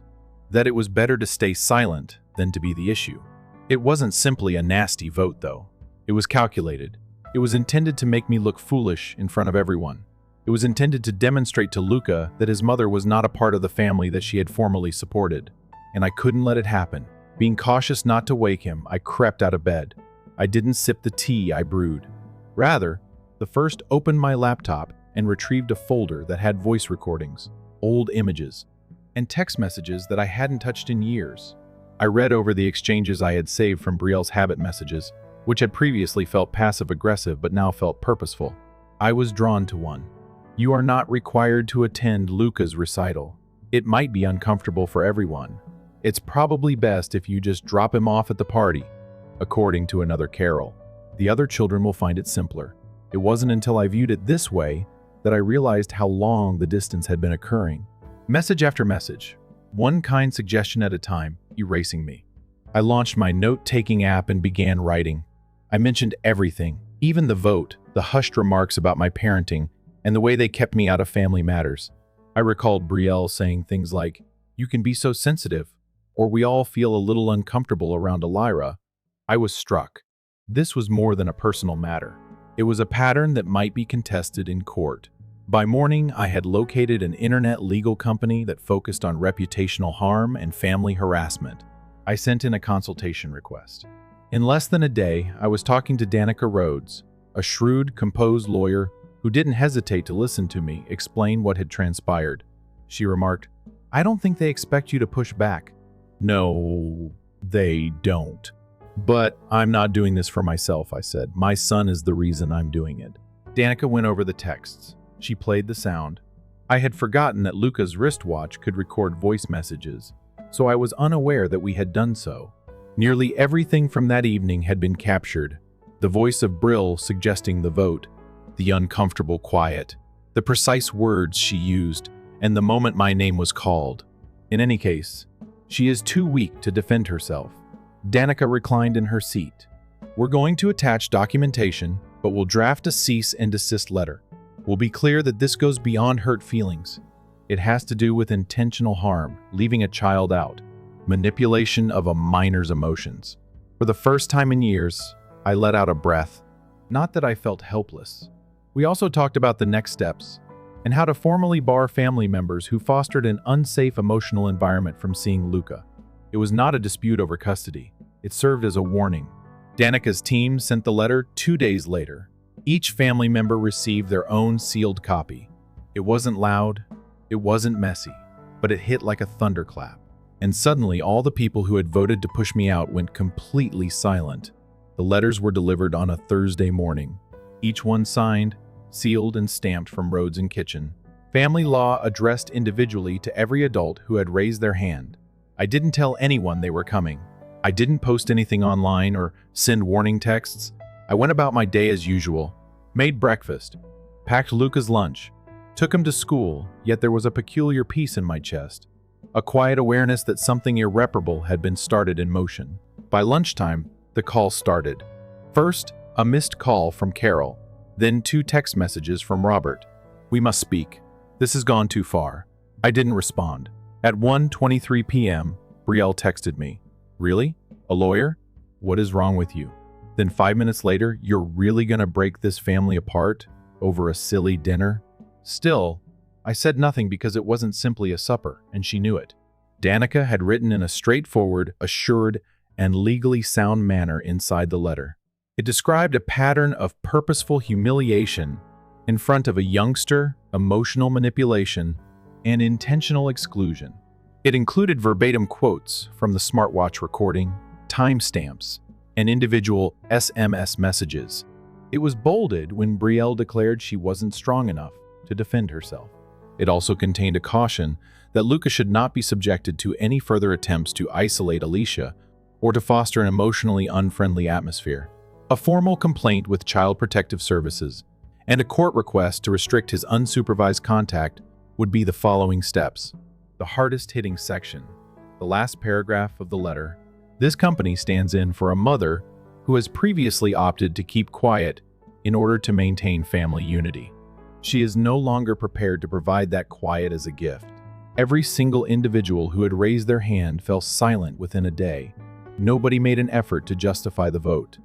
that it was better to stay silent than to be the issue. It wasn't simply a nasty vote, though. It was calculated. It was intended to make me look foolish in front of everyone. It was intended to demonstrate to Luca that his mother was not a part of the family that she had formerly supported, and I couldn't let it happen. Being cautious not to wake him, I crept out of bed. I didn't sip the tea I brewed. Rather, the first opened my laptop and retrieved a folder that had voice recordings, old images, and text messages that I hadn't touched in years. I read over the exchanges I had saved from Brielle's habit messages, which had previously felt passive-aggressive but now felt purposeful. I was drawn to one. "You are not required to attend Luca's recital. It might be uncomfortable for everyone. It's probably best if you just drop him off at the party." According to another Carol, the other children will find it simpler. It wasn't until I viewed it this way that I realized how long the distance had been occurring. Message after message, one kind suggestion at a time, erasing me. I launched my note-taking app and began writing. I mentioned everything, even the vote, the hushed remarks about my parenting, and the way they kept me out of family matters. I recalled Brielle saying things like, "You can be so sensitive," or "We all feel a little uncomfortable around Elira." I was struck. This was more than a personal matter. It was a pattern that might be contested in court. By morning, I had located an internet legal company that focused on reputational harm and family harassment. I sent in a consultation request. In less than a day, I was talking to Danica Rhodes, a shrewd, composed lawyer who didn't hesitate to listen to me explain what had transpired. She remarked, "I don't think they expect you to push back." "No, they don't. But I'm not doing this for myself," I said. "My son is the reason I'm doing it." Danica went over the texts. She played the sound. I had forgotten that Luca's wristwatch could record voice messages, so I was unaware that we had done so. Nearly everything from that evening had been captured. The voice of Brielle suggesting the vote, the uncomfortable quiet, the precise words she used, and the moment my name was called. In any case, she is too weak to defend herself. Danica reclined in her seat. "We're going to attach documentation, but we'll draft a cease and desist letter. We'll be clear that this goes beyond hurt feelings. It has to do with intentional harm, leaving a child out, manipulation of a minor's emotions." For the first time in years, I let out a breath. Not that I felt helpless. We also talked about the next steps and how to formally bar family members who fostered an unsafe emotional environment from seeing Luca. It was not a dispute over custody. It served as a warning. Danica's team sent the letter 2 days later. Each family member received their own sealed copy. It wasn't loud, it wasn't messy, but it hit like a thunderclap. And suddenly all the people who had voted to push me out went completely silent. The letters were delivered on a Thursday morning, each one signed, sealed, and stamped from Rhodes and Kitchen. Family law addressed individually to every adult who had raised their hand. I didn't tell anyone they were coming. I didn't post anything online or send warning texts. I went about my day as usual, made breakfast, packed Luca's lunch, took him to school, yet there was a peculiar peace in my chest. a quiet awareness that something irreparable had been started in motion. By lunchtime, the call started. First, a missed call from Carol, then 2 text messages from Robert. "We must speak. This has gone too far." I didn't respond. At 1:23 p.m., Brielle texted me. "Really? A lawyer? What is wrong with you?" Then 5 minutes later, "You're really gonna break this family apart over a silly dinner?" Still, I said nothing because it wasn't simply a supper, and she knew it. Danica had written in a straightforward, assured, and legally sound manner inside the letter. It described a pattern of purposeful humiliation in front of a youngster, emotional manipulation, and intentional exclusion. It included verbatim quotes from the smartwatch recording, timestamps, and individual SMS messages. It was bolded when Brielle declared she wasn't strong enough to defend herself. It also contained a caution that Luca should not be subjected to any further attempts to isolate Alicia or to foster an emotionally unfriendly atmosphere. A formal complaint with Child Protective Services and a court request to restrict his unsupervised contact would be the following steps. The hardest-hitting section, the last paragraph of the letter. This company stands in for a mother who has previously opted to keep quiet in order to maintain family unity. She is no longer prepared to provide that quiet as a gift. Every single individual who had raised their hand fell silent within a day. Nobody made an effort to justify the vote.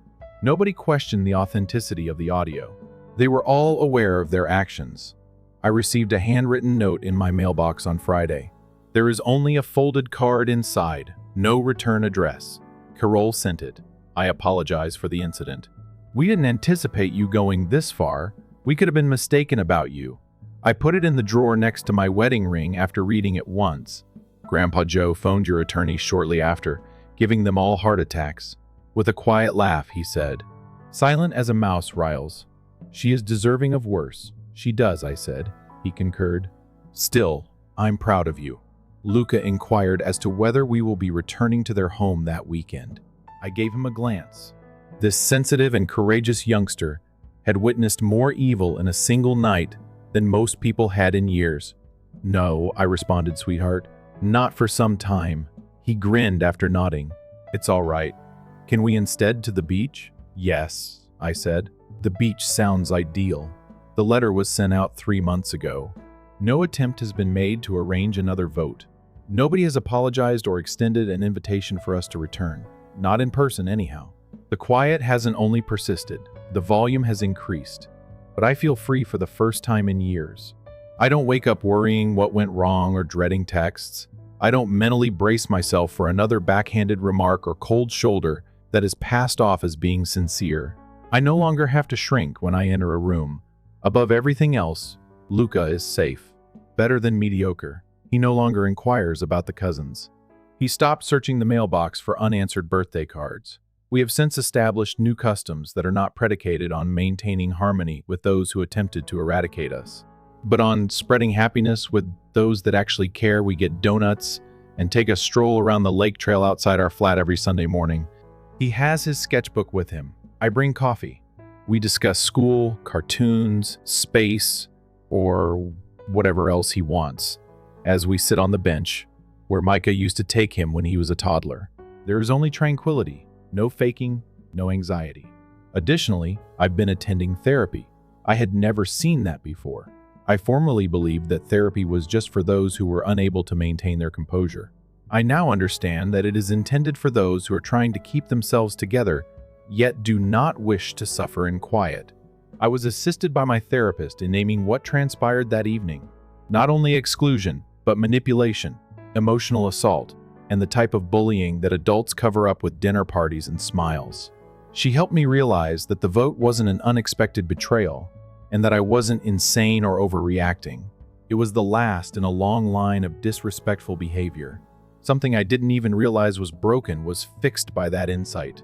Nobody questioned the authenticity of the audio. They were all aware of their actions. I received a handwritten note in my mailbox on Friday. There is only a folded card inside, no return address. Carol sent it. I apologize for the incident. We didn't anticipate you going this far. We could have been mistaken about you. I put it in the drawer next to my wedding ring after reading it once. Grandpa Joe phoned your attorney shortly after, giving them all heart attacks. With a quiet laugh, he said, "Silent as a mouse, Riles. She is deserving of worse." "She does," I said. He concurred. "Still, I'm proud of you." Luca inquired as to whether we will be returning to their home that weekend. I gave him a glance. This sensitive and courageous youngster had witnessed more evil in a single night than most people had in years. "No," I responded, "sweetheart. Not for some time." He grinned after nodding. "It's all right. Can we instead to the beach?" "Yes," I said. "The beach sounds ideal." The letter was sent out 3 months ago. No attempt has been made to arrange another vote. Nobody has apologized or extended an invitation for us to return. Not in person, anyhow. The quiet hasn't only persisted, the volume has increased. But I feel free for the first time in years. I don't wake up worrying what went wrong or dreading texts. I don't mentally brace myself for another backhanded remark or cold shoulder that is passed off as being sincere. I no longer have to shrink when I enter a room. Above everything else, Luca is safe. Better than mediocre. He no longer inquires about the cousins. He stopped searching the mailbox for unanswered birthday cards. We have since established new customs that are not predicated on maintaining harmony with those who attempted to eradicate us, but on spreading happiness with those that actually care. We get donuts and take a stroll around the lake trail outside our flat every Sunday morning. He has his sketchbook with him. I bring coffee. We discuss school, cartoons, space, or whatever else he wants, as we sit on the bench where Micah used to take him when he was a toddler. There is only tranquility, no faking, no anxiety. Additionally, I've been attending therapy. I had never seen that before. I formerly believed that therapy was just for those who were unable to maintain their composure. I now understand that it is intended for those who are trying to keep themselves together, yet do not wish to suffer in quiet. I was assisted by my therapist in naming what transpired that evening. Not only exclusion, but manipulation, emotional assault, and the type of bullying that adults cover up with dinner parties and smiles. She helped me realize that the vote wasn't an unexpected betrayal, and that I wasn't insane or overreacting. It was the last in a long line of disrespectful behavior. Something I didn't even realize was broken was fixed by that insight.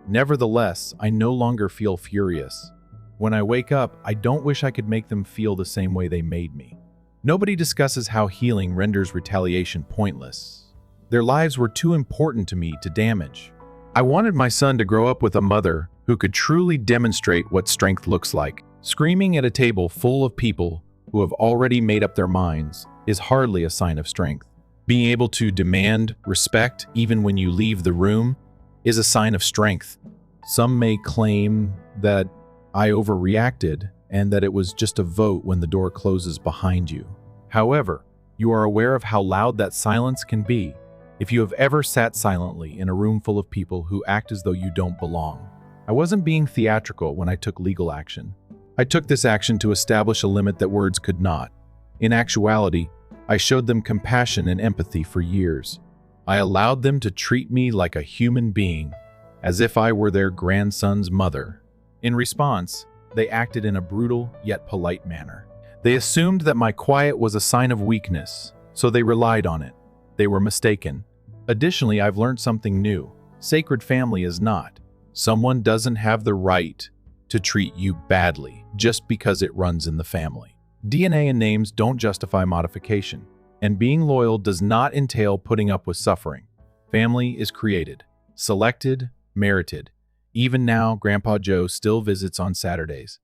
Nevertheless, I no longer feel furious. When I wake up, I don't wish I could make them feel the same way they made me. Nobody discusses how healing renders retaliation pointless. Their lives were too important to me to damage. I wanted my son to grow up with a mother who could truly demonstrate what strength looks like. Screaming at a table full of people who have already made up their minds is hardly a sign of strength. Being able to demand respect even when you leave the room is a sign of strength. Some may claim that I overreacted and that it was just a vote when the door closes behind you. However, you are aware of how loud that silence can be if you have ever sat silently in a room full of people who act as though you don't belong. I wasn't being theatrical when I took legal action. I took this action to establish a limit that words could not. In actuality, I showed them compassion and empathy for years. I allowed them to treat me like a human being, as if I were their grandson's mother. In response, they acted in a brutal yet polite manner. They assumed that my quiet was a sign of weakness, so they relied on it. They were mistaken. Additionally, I've learned something new. Sacred family is not. Someone doesn't have the right to treat you badly just because it runs in the family. DNA and names don't justify modification, and being loyal does not entail putting up with suffering. Family is created, selected, merited. Even now, Grandpa Joe still visits on Saturdays.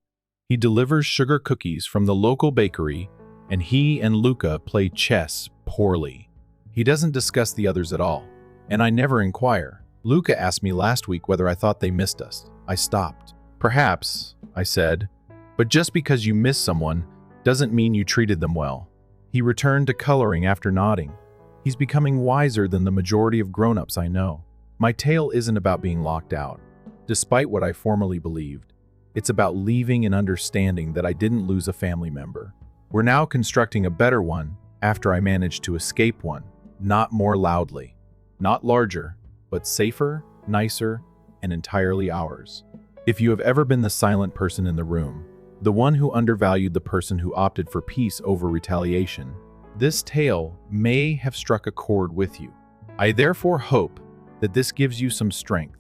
He delivers sugar cookies from the local bakery, and he and Luca play chess poorly. He doesn't discuss the others at all, and I never inquire. Luca asked me last week whether I thought they missed us. I stopped. Perhaps, I said, but just because you miss someone doesn't mean you treated them well. He returned to coloring after nodding. He's becoming wiser than the majority of grown-ups I know. My tale isn't about being locked out, despite what I formerly believed. It's about leaving and understanding that I didn't lose a family member. We're now constructing a better one after I managed to escape one, not more loudly, not larger, but safer, nicer, and entirely ours. If you have ever been the silent person in the room, the one who undervalued the person who opted for peace over retaliation, this tale may have struck a chord with you. I therefore hope that this gives you some strength.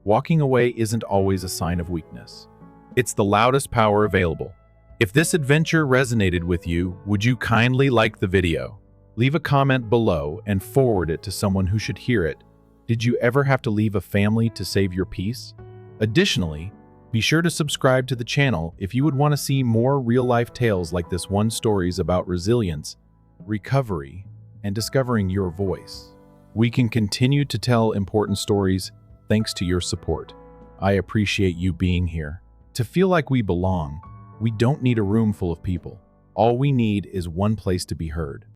Walking away isn't always a sign of weakness. It's the loudest power available. If this adventure resonated with you, would you kindly like the video? Leave a comment below and forward it to someone who should hear it. Did you ever have to leave a family to save your peace? Additionally, be sure to subscribe to the channel if you would want to see more real-life tales like this one, stories about resilience, recovery, and discovering your voice. We can continue to tell important stories thanks to your support. I appreciate you being here. To feel like we belong, we don't need a room full of people. All we need is one place to be heard.